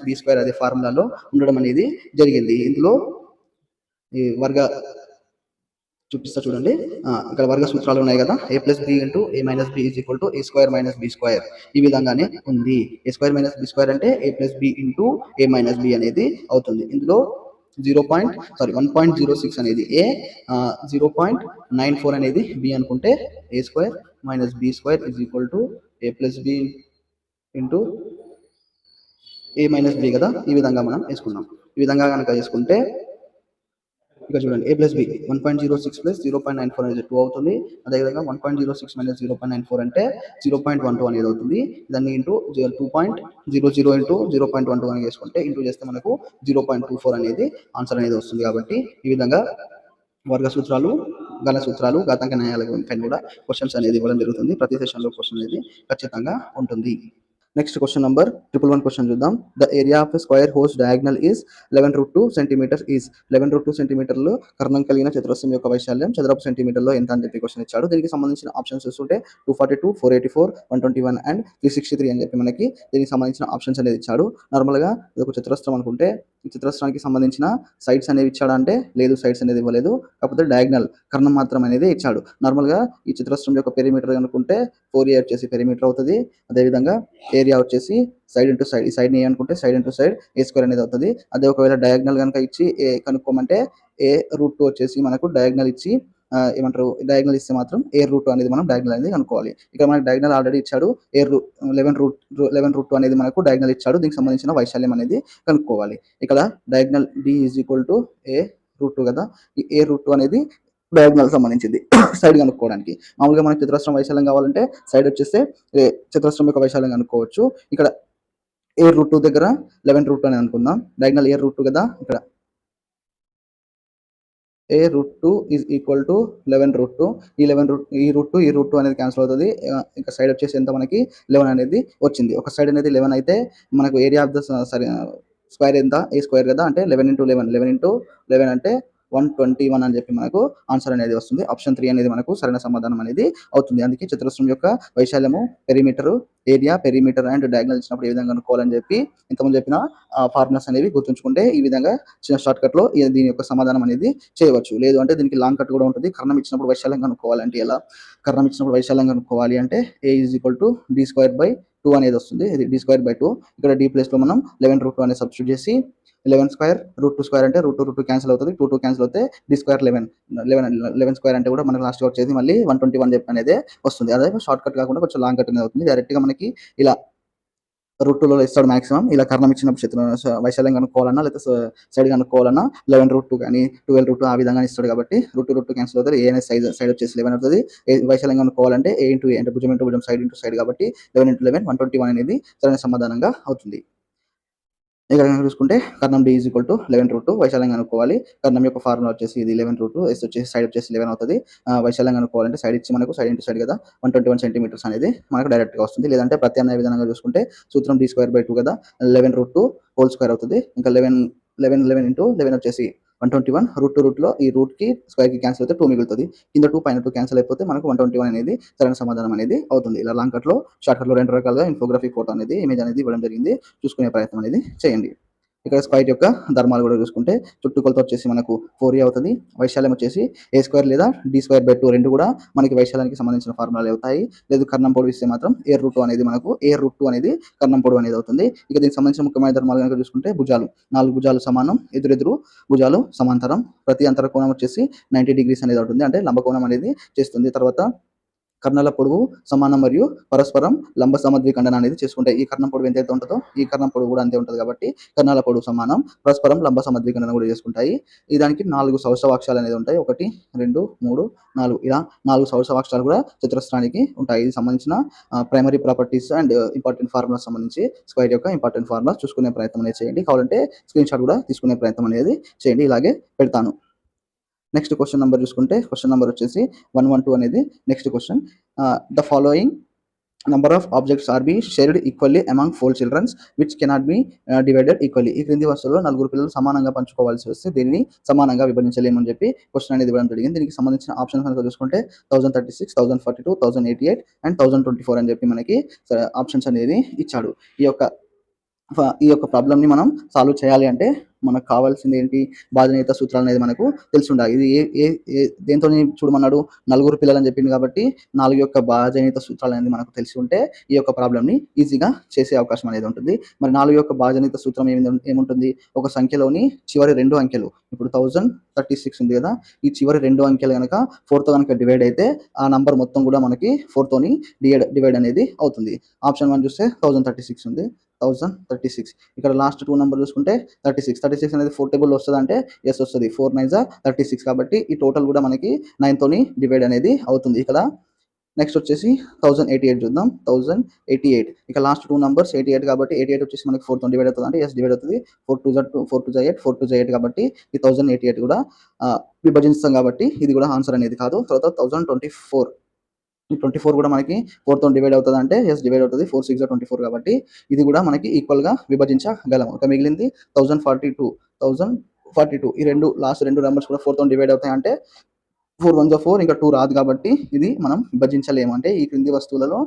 - b² అదే ఫార్ములాలో ఉండడం అనేది జరిగింది. ఇందులో ఈ వర్గ చూపిస్తా చూడండి. ఇక్కడ వర్గ సూత్రాలు ఉన్నాయి కదా, a + b into a - b is equal to a² - b². ఈ విధంగానే ఉంది. a² - b² అంటే a + b into a - b అనేది అవుతుంది. ఇందులో 1.06 అనేది ఏ, 0.94 అనేది బి అనుకుంటే A square minus B square is equal to A plus B into A minus B కదా. ఈ విధంగా మనం వేసుకున్నాం. ఈ విధంగా కనుక వేసుకుంటే ఇక్కడ చూడండి ఏ ప్లస్ బి 1.06 ప్లస్ 0.94 అనేది 2 అవుతుంది. అదేవిధంగా 1.06 మైనస్ 0.94 అంటే 0.12 అనేది అవుతుంది. దాన్ని ఇంటూ 2.00 ఇంటూ 0.12 అని చేసుకుంటే ఇంటూ చేస్తే మనకు 0.24 అనేది ఆన్సర్ అనేది వస్తుంది. కాబట్టి ఈ విధంగా వర్గ సూత్రాలు, గల సూత్రాలు, ఘాతాంక న్యాయాల పైన కూడా క్వశ్చన్స్ అనేది ఇవ్వడం జరుగుతుంది. ప్రతి సెషన్లో క్వశ్చన్ అనేది ఖచ్చితంగా ఉంటుంది. నెక్స్ట్ క్వశ్చన్ నంబర్ 111 క్వశ్చన్ చూద్దాం. The area of square whose diagonal is 11√2 centimetre is 11√2 సెంటీమీటర్లు కర్ణం కలిగిన చతురస్రం యొక్క వైశాల్యం చదరపు సెంటీమీటర్లో ఎంత అని చెప్పి క్వశ్చన్ ఇచ్చాడు. దీనికి సంబంధించిన ఆప్షన్స్ చూస్తుంటే 242, 484, 121 అండ్ 363 అని చెప్పి మనకి దీనికి సంబంధించిన ఆప్షన్స్ అనేది ఇచ్చాడు. నార్మల్గా ఇది ఒక చతురస్రం అనుకుంటే ఈ చతురస్రానికి సంబంధించిన సైడ్స్ అనేవి ఇచ్చాడా అంటే లేదు, సైడ్స్ అనేది ఇవ్వలేదు. కాకపోతే డయాగ్నల్ కర్ణం మాత్రం అనేది ఇచ్చాడు. నార్మల్గా ఈ చతురస్రం యొక్క పెరిమీటర్ అనుకుంటే 4a వచ్చేసి పెరిమీటర్ అవుతుంది. అదేవిధంగా ఏరియా వచ్చేసి సైడ్ ఇంటూ సైడ్, ఈ సైడ్ ఏ అనుకుంటే సైడ్ ఇంటూ సైడ్ ఏ స్క్వేర్ అనేది అవుతుంది. అదే ఒకవేళ డయాగ్నల్ కనుక ఇచ్చి ఏ కనుక్కోమంటే A√2 వచ్చేసి మనకు డయాగ్నల్ ఇచ్చి ఏమంటారు డయాగ్నల్ ఇస్తే మాత్రం A√2 అనేది మనం డయాగ్నల్ అనేది కనుక్కోవాలి. ఇక్కడ మనకు డయాగ్నల్ ఆల్రెడీ ఇచ్చాడు. 11√2 అనేది మనకు డయాగ్నల్ ఇచ్చాడు. దీనికి సంబంధించిన వైశాల్యం అనేది కనుక్కోవాలి. ఇక్కడ diagonal D is equal to A√2 కదా. ఈ A√2 అనేది డయాగ్నల్ సంబంధించింది సైడ్ కనుక్కోవడానికి. మామూలుగా మనకి చతురస్రం వైశాల్యం కావాలంటే సైడ్ వచ్చేస్తే చతురస్రం యొక్క వైశాల్యం కనుక్కోవచ్చు. ఇక్కడ A√2 దగ్గర 11√2 అని అనుకుందాం. డయాగ్నల్ A√2 కదా. ఇక్కడ A√2 ఈజ్ ఈక్వల్ టు 11√2. ఈ రూట్ టూ అనేది క్యాన్సిల్ అవుతుంది. ఇంకా సైడ్ వచ్చేసి ఎంత మనకి 11 అనేది వచ్చింది. ఒక సైడ్ అనేది 11 అయితే మనకు ఏరియా ఆఫ్ ద స్క్వేర్ ఎంత ఏ స్క్వేర్ కదా. అంటే 11 × 11 11 × 11 అంటే 121 అని చెప్పి మనకు ఆన్సర్ అనేది వస్తుంది. ఆప్షన్ 3 అనేది మనకు సరైన సమాధానం అనేది అవుతుంది. అందుకే చతురస్రం యొక్క వైశాల్యము, perimeter, area, perimeter and diagonal ఇచ్చినప్పుడు ఏ విధంగా కనుక్కోవాలని చెప్పి ఇంతకుముందు చెప్పిన ఫార్ములాస్ అనేవి గుర్తుంచుకుంటే ఈ విధంగా చిన్న షార్ట్ కట్ లో దీని యొక్క సమాధానం అనేది చేయవచ్చు. లేదు అంటే దీనికి లాంగ్ కట్ కూడా ఉంటుంది. కర్ణం ఇచ్చినప్పుడు వైశాల్యం కనుక్కోవాలంటే ఎలా, కర్ణం ఇచ్చినప్పుడు వైశాల్యం కనుక్కోవాలి అంటే A is equal to D²/2 అనేది వస్తుంది. ఇది D²/2. ఇక్కడ D ప్లేస్ లో మనం 11√2 అనేది సబ్స్టిట్యూట్ చేసి 11² √2² అంటే √2 క్యాన్సిల్ అవుతుంది. 2 క్యాన్సిల్ అవుతే D² 11² అంటే కూడా మనకు లాస్ట్ వచ్చేది మళ్ళీ 121 చెప్పి అనేది వస్తుంది. అదే షార్ట్ కట్ కాకుండా కొంచెం లాంగ్ కట్ అనేది అవుతుంది. డైరెక్ట్ గా మనకి ఇలా √2లో ఇస్తాడు మాక్సిమం. ఇలా కర్ణం ఇచ్చినప్పుడు వైశాల్యం కనుక్కోవాలన్నా లేకపోతే సైడ్ కనుక్కోవాలన్నా 11√2 కానీ 12√2 ఆ విధంగా ఇస్తాడు. కాబట్టి √2 క్యాన్సిల్ అవుతుంది. ఏ అనే సైడ్ వచ్చేసి 11 అవుతుంది. వైశాల్యం కనుక్కోవాలంటే A × A అంటే భుజం ఇంటూ భుజం, సైడ్ ఇంటూ సైడ్ కాబట్టి 11 × 11 121 అనేది సరైన సమాధానంగా అవుతుంది. ఇక్కడ చూసుకుంటే కర్ణం D ఈజ్ ఈక్వల్ టు 11√2. వైశాల్యం కనుక్కోవాలి. కర్ణం యొక్క ఫార్ములా వచ్చేసి ఇది 11√2. ఎస్ వచ్చేసి సైడ్ వచ్చేసి 11 అవుతుంది. వైశాల్యం కనుక్కోవాలంటే సైడ్ ఇచ్చి మనకు సైడ్ ఇంటూ సైడ్ కదా 121 సెంటీమీటర్స్ అనేది మనకు డైరెక్ట్ గా వస్తుంది. లేదంటే ప్రత్యామ్నాయ విధానంగా చూసుకుంటే సూత్రం D²/2 కదా. 11√2 హోల్ స్క్వేర్ అవుతుంది. ఇంకా 11 ఇంటూ 11 వచ్చేసి 121. రూట్లో ఈ రూట్ కి స్క్వేర్ కి క్యాన్సిల్ అయితే 2 మిగులుతుంది. కింద 2 పైన 2 క్యాన్సిల్ అయిపోతే మనకు 121 అనేది సరైన సమాధానం అనేది అవుతుంది. ఇలా లాంగ్ కట్ లో, షార్ట్ కట్ లో 2 రకాలుగా ఇన్ఫోగ్రఫిక్ ఫోటో అనేది ఇమేజ్ అనేది ఇవ్వడం జరిగింది. చూసుకునే ప్రయత్నం అనేది చేయండి. ఇక్కడ స్క్వేర్ యొక్క ధర్మాలు కూడా చూసుకుంటే చుట్టుకొలత వచ్చేసి మనకు 4a అవుతుంది. వైశాల్యం వచ్చేసి A² లేదా D²/2 రెండు కూడా మనకి వైశాల్యానికి సంబంధించిన ఫార్ములాలు అవుతాయి. లేదు కర్ణం పొడవు ఇస్తే మాత్రం A√2 అనేది మనకు A√2 అనేది కర్ణం పొడవు అనేది అవుతుంది. ఇక దీనికి సంబంధించిన ముఖ్యమైన ధర్మాలు కనుక చూసుకుంటే భుజాలు 4 భుజాలు సమానం, ఎదురెదురు భుజాలు సమాంతరం, ప్రతి అంతర కోణం వచ్చేసి 90 degrees అనేది అవుతుంది. అంటే లంబకోణం అనేది చేస్తుంది. తర్వాత కర్ణాల పొడవు సమానం మరియు పరస్పరం లంబ సమద్విఖండన అనేది చేసుకుంటాయి. ఈ కర్ణం పొడవు ఎంతైతే ఉంటుందో ఈ కర్ణం పొడవు కూడా అంతే ఉంటుంది. కాబట్టి కర్ణాల పొడవు సమానం, పరస్పరం లంబ సమద్విఖండన కూడా చేసుకుంటాయి. ఈ దానికి 4 సౌష్టవాక్షాలు అనేది ఉంటాయి. 1, 2, 3, 4 ఇలా 4 సౌష్టవాక్షాలు కూడా చతురస్రానికి ఉంటాయి. ఇది సంబంధించిన primary properties and important formulas సంబంధించి స్క్వేర్ యొక్క ఇంపార్టెంట్ ఫార్ములాస్ చూసుకునే ప్రయత్నం అనేది చేయండి. కావాలంటే స్క్రీన్ షాట్ కూడా తీసుకునే ప్రయత్నం అనేది చేయండి. ఇలాగే పెడతాను. నెక్స్ట్ క్వశ్చన్ నెంబర్ చూసుకుంటే క్వశ్చన్ నెంబర్ వచ్చేసి 112 అనేది next question. The following number of objects are be shared equally among 4 children which cannot be divided equally. ఈ క్రింది వస్తువుల్లో 4 పిల్లలు సమానంగా పంచుకోవాల్సి వస్తే దీనిని సమానంగా విభజించలేమని చెప్పి క్వశ్చన్ అనేది ఇవ్వడం జరిగింది. దీనికి సంబంధించిన ఆప్షన్ కనుక చూసుకుంటే 1036, 1042, 1088 అండ్ 1024 అని చెప్పి మనకి ఆప్షన్స్ అనేది ఇచ్చాడు. ఈ యొక్క ప్రాబ్లమ్ ని మనం సాల్వ్ చేయాలి అంటే మనకు కావాల్సింది ఏంటి, బాధ్యత సూత్రాలు అనేది మనకు తెలిసి ఉండాలి. ఇది ఏ ఏ ఏ దేంతో చూడమన్నాడు, నలుగురు పిల్లలని చెప్పింది కాబట్టి 4 యొక్క బాధ్యత సూత్రాలు అనేది మనకు తెలిసి ఉంటే ఈ యొక్క ప్రాబ్లమ్ని ఈజీగా చేసే అవకాశం అనేది ఉంటుంది. మరి 4 యొక్క బాధ్యత సూత్రం ఏముంటుంది, ఒక సంఖ్యలోని చివరి 2 అంకెలు, ఇప్పుడు 1036 ఉంది కదా, ఈ చివరి 2 అంకెలు కనుక 4తో కనుక డివైడ్ అయితే ఆ నంబర్ మొత్తం కూడా మనకి 4తోని డివైడ్ అనేది అవుతుంది. ఆప్షన్ 1 చూస్తే 1036 ఉంది, 1036. ఇక్కడ లాస్ట్ 2 నంబర్ చూసుకుంటే 36 అనేది 4 టేబుల్ వస్తుందంటే ఎస్ వస్తుంది. 4 9 36 కాబట్టి ఈ టోటల్ కూడా మనకి 9 తోని డివైడ్ అనేది అవుతుంది. ఇక్కడ నెక్స్ట్ వచ్చేసి 1088 చూద్దాం. 1088 ఇక లాస్ట్ 2 నంబర్స్ 88 కాబట్టి 88 వచ్చేసి మనకి 4 తోని డివైడ్ అవుతుంది అంటే ఎస్ డివైడ్ అవుతుంది. 4 2 2 4 2 8 4 2 8 కాబట్టి ఈ 1088 కూడా విభజిస్తాం కాబట్టి ఇది కూడా ఆన్సర్ అనేది కాదు. తర్వాత 1024, ఈ 24 కూడా మనకి 4 తోని డివైడ్ అవుతుంది అంటే ఎస్ డివైడ్ అవుతుంది. 4 6 24 కాబట్టి ఇది కూడా మనకి ఈక్వల్గా విభజించగలము. ఇక మిగిలింది 1042 ఈ లాస్ట్ 2 నంబర్స్ కూడా 4 తోని డివైడ్ అవుతాయి అంటే 4 1 4 ఇంకా 2 రాదు కాబట్టి ఇది మనం విభజించలేము. అంటే ఈ క్రింది వస్తువులలో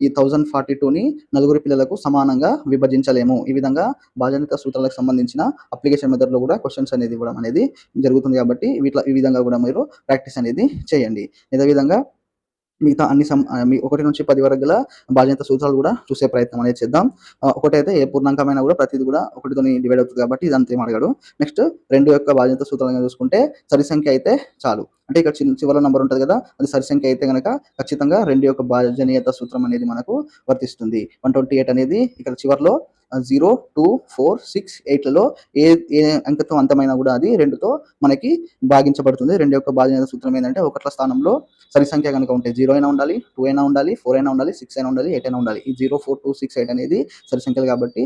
ఈ 1042ని నలుగురు పిల్లలకు సమానంగా విభజించలేము. ఈ విధంగా బాధ్యత సూత్రాలకు సంబంధించిన అప్లికేషన్ మెథడ్లో కూడా క్వశ్చన్స్ అనేది ఇవ్వడం అనేది జరుగుతుంది కాబట్టి ఈ విధంగా కూడా మీరు ప్రాక్టీస్ అనేది చేయండి. అదేవిధంగా మిగతా అన్ని 1 నుంచి 10 వరకు గల బాధ్యత సూత్రాలు కూడా చూసే ప్రయత్నం అనేది చేద్దాం. ఒకటైతే ఏ పూర్ణాంకమైనా కూడా ప్రతిది కూడా 1తోని డివైడ్ అవుతుంది కాబట్టి ఇదంతా ఏం అడగాడు. నెక్స్ట్ 2 యొక్క బాధ్యత సూత్రాలను చూసుకుంటే సరి సంఖ్య అయితే చాలు. అంటే ఇక్కడ చివరి నంబర్ ఉంటుంది కదా, అది సరి సంఖ్య అయితే కనుక ఖచ్చితంగా 2 యొక్క బాధ్యత సూత్రం అనేది మనకు వర్తిస్తుంది. 128 అనేది ఇక్కడ చివరిలో 0 2 4 6 8లలో ఏ అంకెతో అంతమైనా కూడా అది 2తో మనకి భాగించబడుతుంది. 2 యొక్క బాధ్యత సూత్రం ఏంటంటే 1ల స్థానంలో సరి సంఖ్య కనుక ఉంటే 0 అయినా ఉండాలి, 2 అయినా ఉండాలి, 4 అయినా ఉండాలి, 6 అయినా ఉండాలి, 8 అయినా ఉండాలి. ఈ 0 4 2 6 8 అనేది సరి సంఖ్యలు కాబట్టి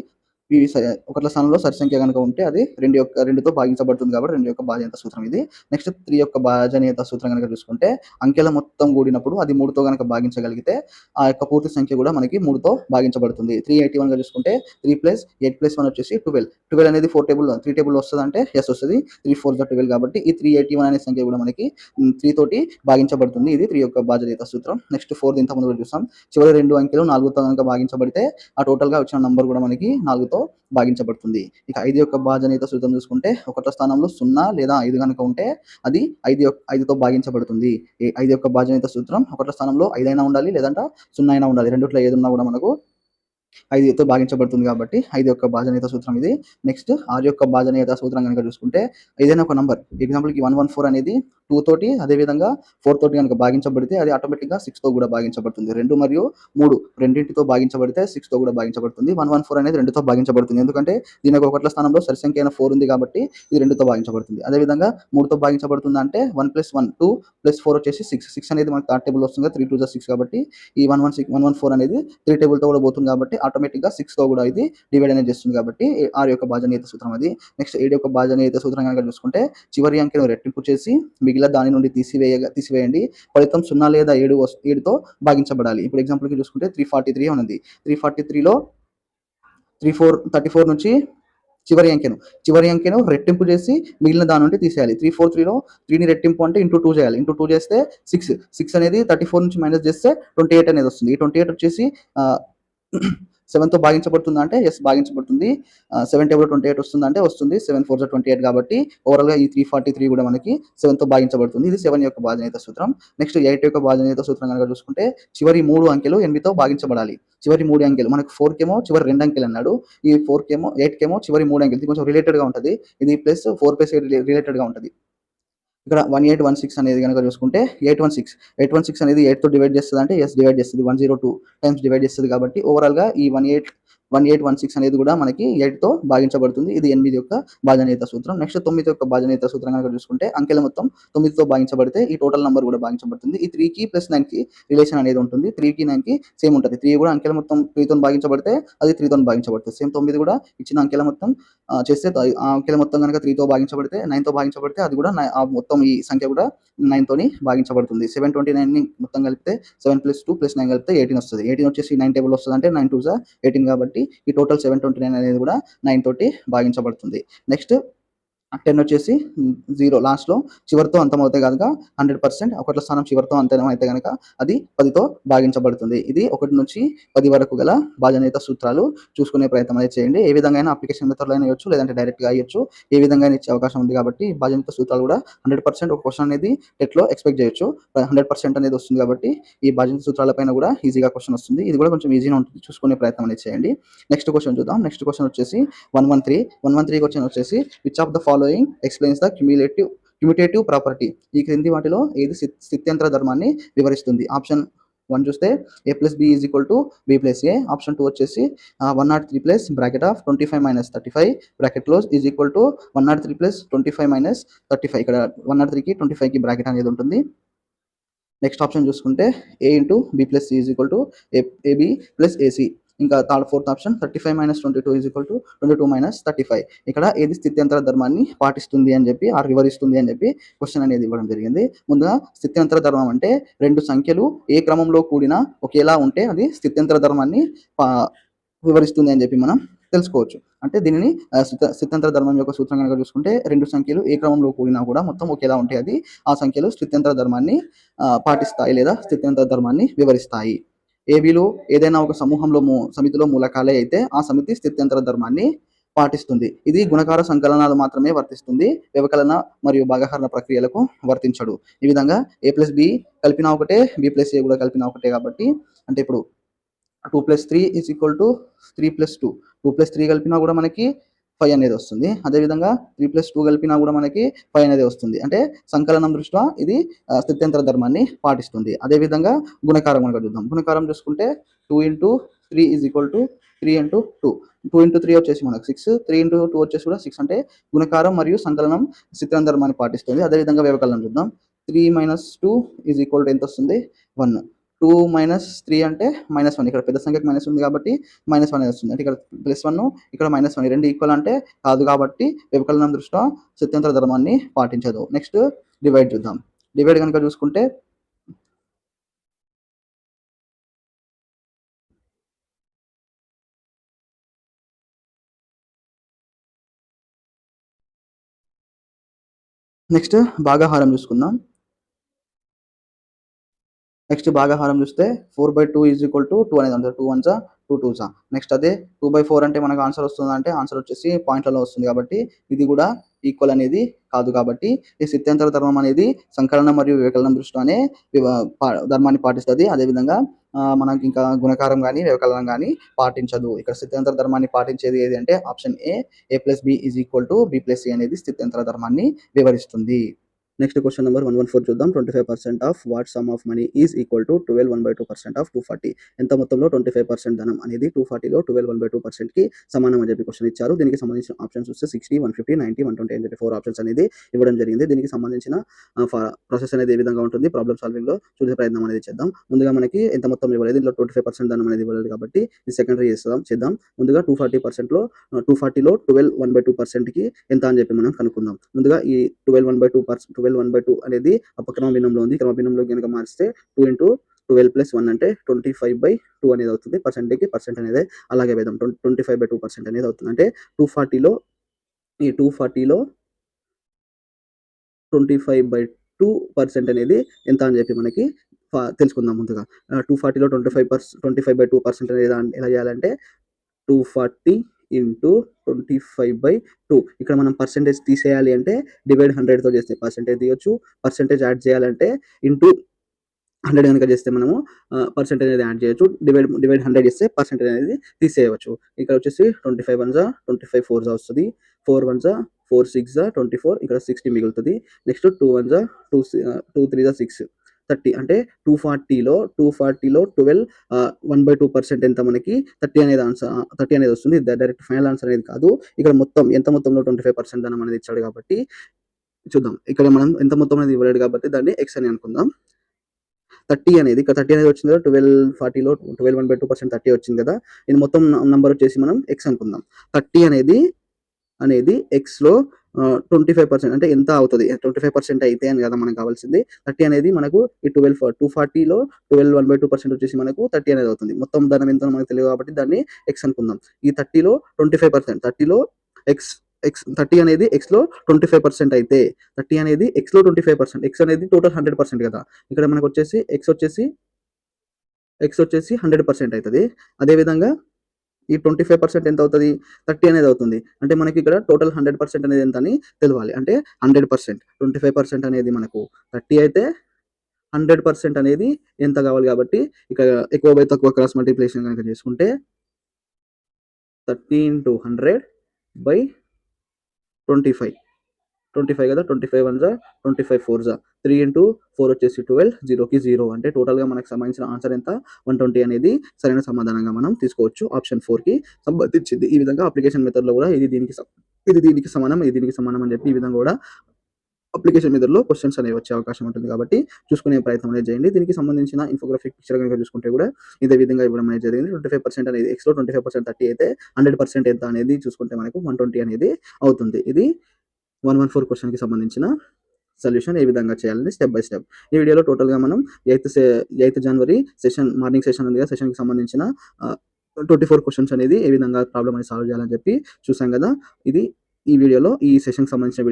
ఇవి 1ల స్థానంలో సరి సంఖ్య కనుక ఉంటే అది 2తో భాగించబడుతుంది కాబట్టి 2 యొక్క బాధ్యత సూత్రం ఇది. నెక్స్ట్ 3 యొక్క బాధ్యత సూత్రం కనుక చూసుకుంటే అంకెల మొత్తం కూడినప్పుడు అది 3తో కనుక భాగించగలిగితే ఆ యొక్క పూర్తి సంఖ్య కూడా మనకి 3తో భాగించబడుతుంది. 381గా చూసుకుంటే 3 + 8 + 1 వచ్చేసి 12 అనేది 3 టేబుల్ వస్తుంది అంటే ఎస్ వస్తుంది. 3 4 12 కాబట్టి ఈ 381 అనే సంఖ్య కూడా మనకి 3 తోటి భాగించబడుతుంది. ఇది 3 యొక్క బాధ్యత సూత్రం. నెక్స్ట్ 4 ఇంతకుముందు కూడా చూసాం. చివరి 2 అంకెలు 4తో కనుక భాగించబడితే ఆ టోటల్గా వచ్చిన నంబర్ కూడా మనకి 4తో భాగించబడుతుంది. ఇక 5 యొక్క బాధ్యత సూత్రం చూసుకుంటే 1వ స్థానంలో 0 లేదా 5 కనుక ఉంటే అది 5తో భాగించబడుతుంది. ఈ 5 యొక్క బాధ్యత సూత్రం 1వ స్థానంలో 5 అయినా ఉండాలి లేదంటే 0 అయినా ఉండాలి. రెండిట్లో ఏది ఉన్నా కూడా మనకు 5తో భాగించబడుతుంది కాబట్టి 5 యొక్క బాధ్యత సూత్రం ఇది. నెక్స్ట్ 6 యొక్క బాధ్యత సూత్రం కనుక చూసుకుంటే ఏదైనా ఒక నంబర్ ఎగ్జాంపుల్కి 114 అనేది 2 తోటి అదేవిధంగా 4 తోటి కనుక భాగించబడితే అది ఆటోమేటిక్గా 6తో కూడా భాగించబడుతుంది. 2 మరియు 3 రెండింటితో భాగించబడితే 6తో కూడా భాగించబడుతుంది. 114 అనేది 2తో భాగించబడుతుంది. ఎందుకంటే దీనికి 1ల స్థానంలో సరి సంఖ్య అయిన 4 ఉంది కాబట్టి ఇది 2తో భాగించబడుతుంది. అదేవిధంగా 3తో భాగించబడుతుంది అంటే 1 + 1 2 + 4 వచ్చేసి 6. 6 అనేది మనకి థర్డ్ టేబుల్ వస్తుంది. 3 2 6 కాబట్టి ఈ 114 అనేది 3 టేబుల్తో కూడా పోతుంది కాబట్టి ఆటోమేటిక్గా 6తో కూడా ఇది డివైడ్ అనేది చేస్తుంది కాబట్టి 6 యొక్క బాధ్యత సూత్రం అది. నెక్స్ట్ 7 యొక్క బాధ్యత సూత్రం కనుక చూసుకుంటే చివరి అంకెను రెట్టింపు చేసి మిగిలిన దాని నుండి తీసివేయండి. ఫలితం 0 లేదా 7తో భాగించబడాలి. ఇప్పుడు ఎగ్జాంపుల్కి చూసుకుంటే 343 ఉంది. 343లో 34 నుంచి చివరి అంకెను రెట్టింపు చేసి మిగిలిన దాని నుండి తీసేయాలి. 343లో 3ని రెట్టింపు అంటే ఇంటూ 2 చేయాలి. ఇంటూ 2 చేస్తే 6 అనేది 34 నుంచి మైనస్ చేస్తే 28 అనేది వస్తుంది. ఈ 28 వచ్చేసి 7తో భాగించబడుతుందా అంటే ఎస్ భాగించబడుతుంది. 7 టేబుల్ 28 వస్తుందా అంటే వస్తుంది. 7 4 28 కాబట్టి ఓవరాల్గా ఈ 343 కూడా మనకి 7తో భాగించబడుతుంది. ఇది 7 యొక్క బాధ్యత సూత్రం. నెక్స్ట్ 8 యొక్క బాధ్యత సూత్రం కనుక చూసుకుంటే చివరి 3 అంకెలు 8తో భాగించబడాలి. చివరి 3 అంకెలు మనకు 4కేమో చివరి 2 అంకెలు అన్నాడు. ఈ 8కేమో చివరి 3 అంకెలు. ఇది కొంచెం రిలేటెడ్గా ఉంటుంది. ఇది ప్లస్ 4 + 8 రిలేటెడ్గా ఉంటుంది. ఇక్కడ 1816 అనేది కనుక చూసుకుంటే 816 అనేది 8తో డివైడ్ చేస్తుంది అంటే ఎస్ డివైడ్ చేస్తుంది. 102 టైమ్స్ డివైడ్ చేస్తుంది కాబట్టి ఓవరాల్గా ఈ 1816 అనేది కూడా మనకి 8తో భాగించబడుతుంది. ఇది 8 యొక్క బాధ్యత సూత్రం. నెక్స్ట్ 9 యొక్క బాధ్యత సూత్రం కనుక చూసుకుంటే అంకెల మొత్తం 9తో భాగించబడితే ఈ టోటల్ నంబర్ కూడా భాగించబడుతుంది. ఈ 3కి + 9కి రిలేషన్ అనేది ఉంటుంది. 3కి 9కి సేమ్ ఉంటుంది. 3 కూడా అంకెల మొత్తం 3తో భాగించబడితే అది 3తో భాగించబడుతుంది. సేమ్ 9 కూడా ఇచ్చిన అంకెల మొత్తం చేస్తే ఆ అంకెల మొత్తం కనుక 3తో భాగించబడితే 9తో భాగించబడితే అది కూడా మొత్తం ఈ సంఖ్య కూడా 9తోని భాగించబడుతుంది. 729ని మొత్తం కలిపితే 7 + 2 + 9 కలిపితే 18 వస్తుంది. 18 వచ్చేసి 9 టేబుల్ వస్తుంది అంటే 9 2 18 కాబట్టి ఈ టోటల్ 729 అనేది కూడా 9 తోటి భాగించబడుతుంది. నెక్స్ట్ 10 వచ్చేసి 0 లాస్ట్‌లో చివరితో అంతమవుతే గనక 100% ఒకట్ల స్థానం చివరితో అంతమైతే గనక అది 10తో భాగించబడుతుంది. ఇది 1 నుంచి 10 వరకు గల భాజనీయత సూత్రాలు చూసుకునే ప్రయత్నం అనేది చేయండి. ఏ విధంగా అయినా అప్లికేషన్ మెథడ్‌లో అయినా ఇవ్వచ్చు, లేదంటే డైరెక్ట్‌గా ఇయ్యొచ్చు. ఏ విధంగా అయినా ఇచ్చే అవకాశం ఉంది కాబట్టి భాజనీయత సూత్రాలు కూడా 100% ఒక క్వెషన్ అనేది టెట్‌లో ఎక్స్‌పెక్ట్ చేయొచ్చు. 100% అనేది వస్తుంది కాబట్టి ఈ భాజనీయత సూత్రాల పైన కూడా ఈజీగా క్వెషన్ వస్తుంది. ఇది కూడా కొంచెం ఈజీగా ఉంటుంది. చూసుకునే ప్రయత్నం అనేది చేయండి. నెక్స్ట్ క్వెషన్ చూద్దాం. నెక్స్ట్ క్వెషన్ వచ్చేసి 113 క్వెషన్ వచ్చేసి which of the following explains the commutative property. ఈ క్రింది వాటిలో ఏది స్థిత్యంతర ధర్మాన్ని వివరిస్తుంది? ఆప్షన్ 1 చూస్తే a+b=b+a. ఆప్షన్ 2 వచ్చేసి 103 bracket of 25 - 35 bracket close is equal to 103 25 - 35. ఇక్కడ 103కి 25కి బ్రాకెట్ అనేది ఉంటుంది. నెక్స్ట్ ఆప్షన్ చూసుకుంటే a+c = ab+ac. ఇంకా ఫోర్త్ ఆప్షన్ 35 - 22 22 - 35. ఇక్కడ ఏది స్థిత్యంతర ధర్మాన్ని పాటిస్తుంది అని చెప్పి వివరిస్తుంది అని చెప్పి క్వశ్చన్ అనేది ఇవ్వడం జరిగింది. ముందుగా స్థిత్యంతర ధర్మం అంటే రెండు సంఖ్యలు ఏ క్రమంలో కూడినా ఒకేలా ఉంటే అది స్థిత్యంతర ధర్మాన్ని వివరిస్తుంది అని చెప్పి మనం తెలుసుకోవచ్చు. అంటే దీనిని స్థిత్యంతర ధర్మం యొక్క సూత్రం కనుక చూసుకుంటే రెండు సంఖ్యలు ఏ క్రమంలో కూడినా కూడా మొత్తం ఒకేలా ఉంటే అది ఆ సంఖ్యలు స్థిత్యంతర ధర్మాన్ని పాటిస్తాయి లేదా స్థిత్యంతర ధర్మాన్ని వివరిస్తాయి. ఏబీలో ఏదైనా ఒక సమితిలో మూలకాలే అయితే ఆ సమితి స్థిత్యంతర ధర్మాన్ని పాటిస్తుంది. ఇది గుణకార సంకలనాలు మాత్రమే వర్తిస్తుంది. వ్యవకలన మరియు భాగాహార ప్రక్రియలకు వర్తించడు. ఈ విధంగా a+b కలిపినా ఒకటే, b+a కూడా కలిపినా ఒకటే కాబట్టి అంటే ఇప్పుడు 2 + 3 = 3 + 2. 2 + 3 కలిపినా కూడా మనకి 5 అనేది వస్తుంది. అదేవిధంగా 3 + 2 కలిపినా కూడా మనకి 5 అనేది వస్తుంది. అంటే సంకలనం దృష్ట్యా ఇది స్థిత్యంతర ధర్మాన్ని పాటిస్తుంది. అదేవిధంగా గుణకారం కనుక చూద్దాం. గుణకారం చూసుకుంటే 2 × 3 = 3 × 2. 2 × 3 వచ్చేసి మనకు 6, 3 × 2 వచ్చేసి కూడా 6. అంటే గుణకారం మరియు సంకలనం స్థిత్యంతర ధర్మాన్ని పాటిస్తుంది. అదేవిధంగా వ్యవకలనం చూద్దాం. 3 - 2 = ఎంత వస్తుంది? 1. 2 - 3 అంటే -1. ఇక్కడ పెద్ద సంఖ్యకి మైనస్ ఉంది కాబట్టి -1 అనేది వస్తుంది. అంటే ఇక్కడ +1 ఇక్కడ -1 రెండు ఈక్వల్ అంటే కాదు కాబట్టి వ్యవకలనం దృష్ట్యా స్థిత్యంతర ధర్మాన్ని పాటించదు. నెక్స్ట్ డివైడ్ చూద్దాం. డివైడ్ కనుక చూసుకుంటే నెక్స్ట్ భాగాహారం చూసుకుందాం. నెక్స్ట్ భాగాహారం చూస్తే 4/2 = 2 అనేది ఉంటుంది. 2 1 2 2. నెక్స్ట్ అదే 2/4 అంటే మనకు ఆన్సర్ వస్తుందంటే ఆన్సర్ వచ్చేసి పాయింట్లలో వస్తుంది కాబట్టి ఇది కూడా ఈక్వల్ అనేది కాదు కాబట్టి ఈ స్థిత్యంతర ధర్మం అనేది సంకలనం మరియు వ్యవకలనం దృష్ట్యానే ధర్మాన్ని పాటిస్తుంది. అదేవిధంగా మనకి ఇంకా గుణకారం కానీ వ్యవకలనం కానీ పాటించదు. ఇక్కడ స్థిత్యంతర ధర్మాన్ని పాటించేది ఏది అంటే ఆప్షన్ a+b = b+c అనేది స్థిత్యంతర ధర్మాన్ని వివరిస్తుంది. నెక్స్ట్ క్వశ్చన్ నెంబర్ 114 చూద్దాం. 25% of what some of money is equal to 12 1/2% of 240. ఎంత మొత్తంలో 25% ధనం అనేది 240లో 12 1/2%కి సమానం అని చెప్పి క్వశ్చన్ ఇచ్చారు. దీనికి సంబంధించిన ఆప్షన్స్ వస్తే 60, 150, 90, 120 అని చెప్పి 4 ఆప్షన్స్ అనేది ఇవ్వడం జరిగింది. దీనికి సంబంధించిన ప్రాసెస్ అనేది ఏ విధంగా ఉంటుంది ప్రాబ్లమ్ సాల్వింగ్ లో చూసే ప్రయత్నం అనేది చేద్దాం. ముందుగా మనకి ఎంత మొత్తం ఇవ్వలేదు, దీంట్లో 25% ధనం అనేది ఇవ్వలేదు కాబట్టి ఇది సెకండరీ చేద్దాం. ముందుగా 240లో 12 1/2%కి ఎంత అని చెప్పి మనం కనుక్కుందాం. ముందుగా ఈ 12 1/2 అనేది అపక్రమ భిన్నంలో ఉంది. క్రమ భిన్నంలో కనుక మార్చితే 2 × 12 + 1 అంటే 25/2 అనేది అవుతుంది. పర్సెంట్కి పర్సెంట్ అనేది అలాగే వేద్దాం. 25/2% అనేది అవుతుంది. అంటే 240లో 25/2% అనేది ఎంత అని చెప్పి మనకి తెలుసుకుందాం. ముందుగా 240లో 25/2% అనేది ఎలా చేయాలంటే 240 × 25/2. ఇక్కడ మనం పర్సెంటేజ్ తీసేయాలి అంటే డివైడ్ 100తో చేస్తే పర్సెంటేజ్ తీయొచ్చు. పర్సెంటేజ్ యాడ్ చేయాలంటే ఇంటూ 100 కనుక చేస్తే మనము పర్సెంటేజ్ అనేది యాడ్ చేయొచ్చు. డివైడ్ 100 చేస్తే పర్సెంటేజ్ అనేది తీసేయవచ్చు. ఇక్కడ వచ్చేసి 25 1 25 4 వస్తుంది. 4 1 4 6 24. ఇక్కడ 60 మిగులుతుంది. నెక్స్ట్ 2 1 2 3 6 30. అంటే 240లో 12 1/2% ఎంత మనకి 30 అనేది ఆన్సర్ 30 అనేది వస్తుంది. డైరెక్ట్ ఫైనల్ ఆన్సర్ అనేది కాదు. ఇక్కడ ఎంత మొత్తంలో 25% ధనం అనేది ఇచ్చాడు కాబట్టి చూద్దాం. ఇక్కడ మనం ఎంత మొత్తం అనేది ఇవ్వలేడు కాబట్టి దాన్ని x అని అనుకుందాం. 30 అనేది ఇక్కడ 30 అనేది వచ్చింది కదా. 1240లో 12 1/2% 30 వచ్చింది కదా. ఇది మొత్తం నంబర్ వచ్చేసి మనం x అనుకుందాం. 30 అనేది x లో 25% అంటే ఎంత అవుతుంది? 25% అయితే అని కదా మనకు కావాల్సింది. 30 అనేది మనకు ఈ 240లో 12 1/2% వచ్చేసి మనకు 30 అనేది అవుతుంది. మొత్తం ధనం ఎంత మనకు తెలియదు కాబట్టి దాన్ని x అనుకుందాం. ఈ 30లో 25%, 30లో 30 అనేది ఎక్స్‌లో 25% అయితే 30 అనేది ఎక్స్‌లో 25%, ఎక్స్ అనేది టోటల్ 100% కదా! ఇక్కడ మనకొచ్చేసి ఎక్స్ వచ్చేసి 100% అయితది. అదేవిధంగా ఈ 25% ఎంతవుతది? 30 అనేది అవుతుంది. అంటే మనకిక్కడ టోటల్ 100% అనేది ఎంతని తెలవాలి. అంటే 100%, 25% అనేది మనకు 30 అయితే 100% అనేది ఎంత కావాలి కాబట్టి ఇక ఎక్కువ బై తక్కువ క్రాస్ మల్టిప్లికేషన్ గనుక చేసుకుంటే 30 ఇంటూ 100/25. 25 కదా! 25 వన్ జా 25 ఫోర్ జా 3 ఇంటూ 4 వచ్చేసి 12, 0కి 0 అంటే టోటల్‌గా మనకు సంబంధించిన ఆన్సర్ ఎంత? 120 అనేది సరైన సమాధానంగా మనం తీసుకోవచ్చు. ఆప్షన్ 4కి సంబంధించింది. ఈ విధంగా అప్లికేషన్ మెథడ్‌లో కూడా ఇది దీనికి సమానం, ఇది దీనికి సమానం అని చెప్పి ఈ విధంగా కూడా అప్లికేషన్ మెథడ్‌లో క్వెషన్స్ అనేవి వచ్చే అవకాశం ఉంటుంది కాబట్టి చూసుకునే ప్రయత్నం అనేది చేయండి. దీనికి సంబంధించిన ఇన్ఫోగ్రాఫిక్ పిక్చర్ గనుక చూసుకుంటే కూడా ఇదే విధంగా ఇవ్వడం అనేది జరిగింది. 25% అనేది ఎక్స్‌లో 25% 30 అయితే 100% ఎంత అనేది చూసుకుంటే మనకు 120 అనేది అవుతుంది. ఇది 114 క్వెషన్‌కి సంబంధించిన సొల్యూషన్ ఏ విధంగా చేయాలని స్టెప్ బై స్టెప్. ఈ వీడియోలో టోటల్‌గా మనం 8థ్ జనవరి మార్నింగ్ సెషన్ ఉంది కదా! సెషన్‌కి సంబంధించిన 24 క్వెషన్స్ అనేది ఏ విధంగా ప్రాబ్లమ్ అనేది సాల్వ్ చేయాలని చెప్పి చూసాం కదా! ఇది ఈ వీడియోలో ఈ సెషన్‌కి సంబంధించిన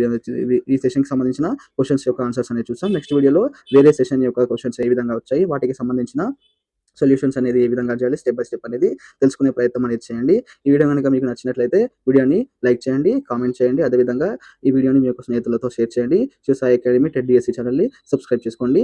ఈ సెషన్‌కి సంబంధించిన క్వెషన్స్ యొక్క ఆన్సర్స్ అనేవి చూసాం. నెక్స్ట్ వీడియోలో వేరే సెషన్ యొక్క క్వెషన్స్ ఏ విధంగా వచ్చాయి, వాటికి సంబంధించిన సొల్యూషన్స్ అనేది ఏ విధంగా చేయాలి, స్టెప్ బై స్టెప్ అనేది తెలుసుకునే ప్రయత్నం అనేది చేయండి. ఈ వీడియో గనుక మీకు నచ్చినట్లయితే వీడియోని లైక్ చేయండి, కామెంట్ చేయండి. అదేవిధంగా ఈ వీడియోని మీ యొక్క స్నేహితులతో షేర్ చేయండి. Shiva Sai academy TET DSC ఛానల్‌ని సబ్స్క్రైబ్ చేసుకోండి.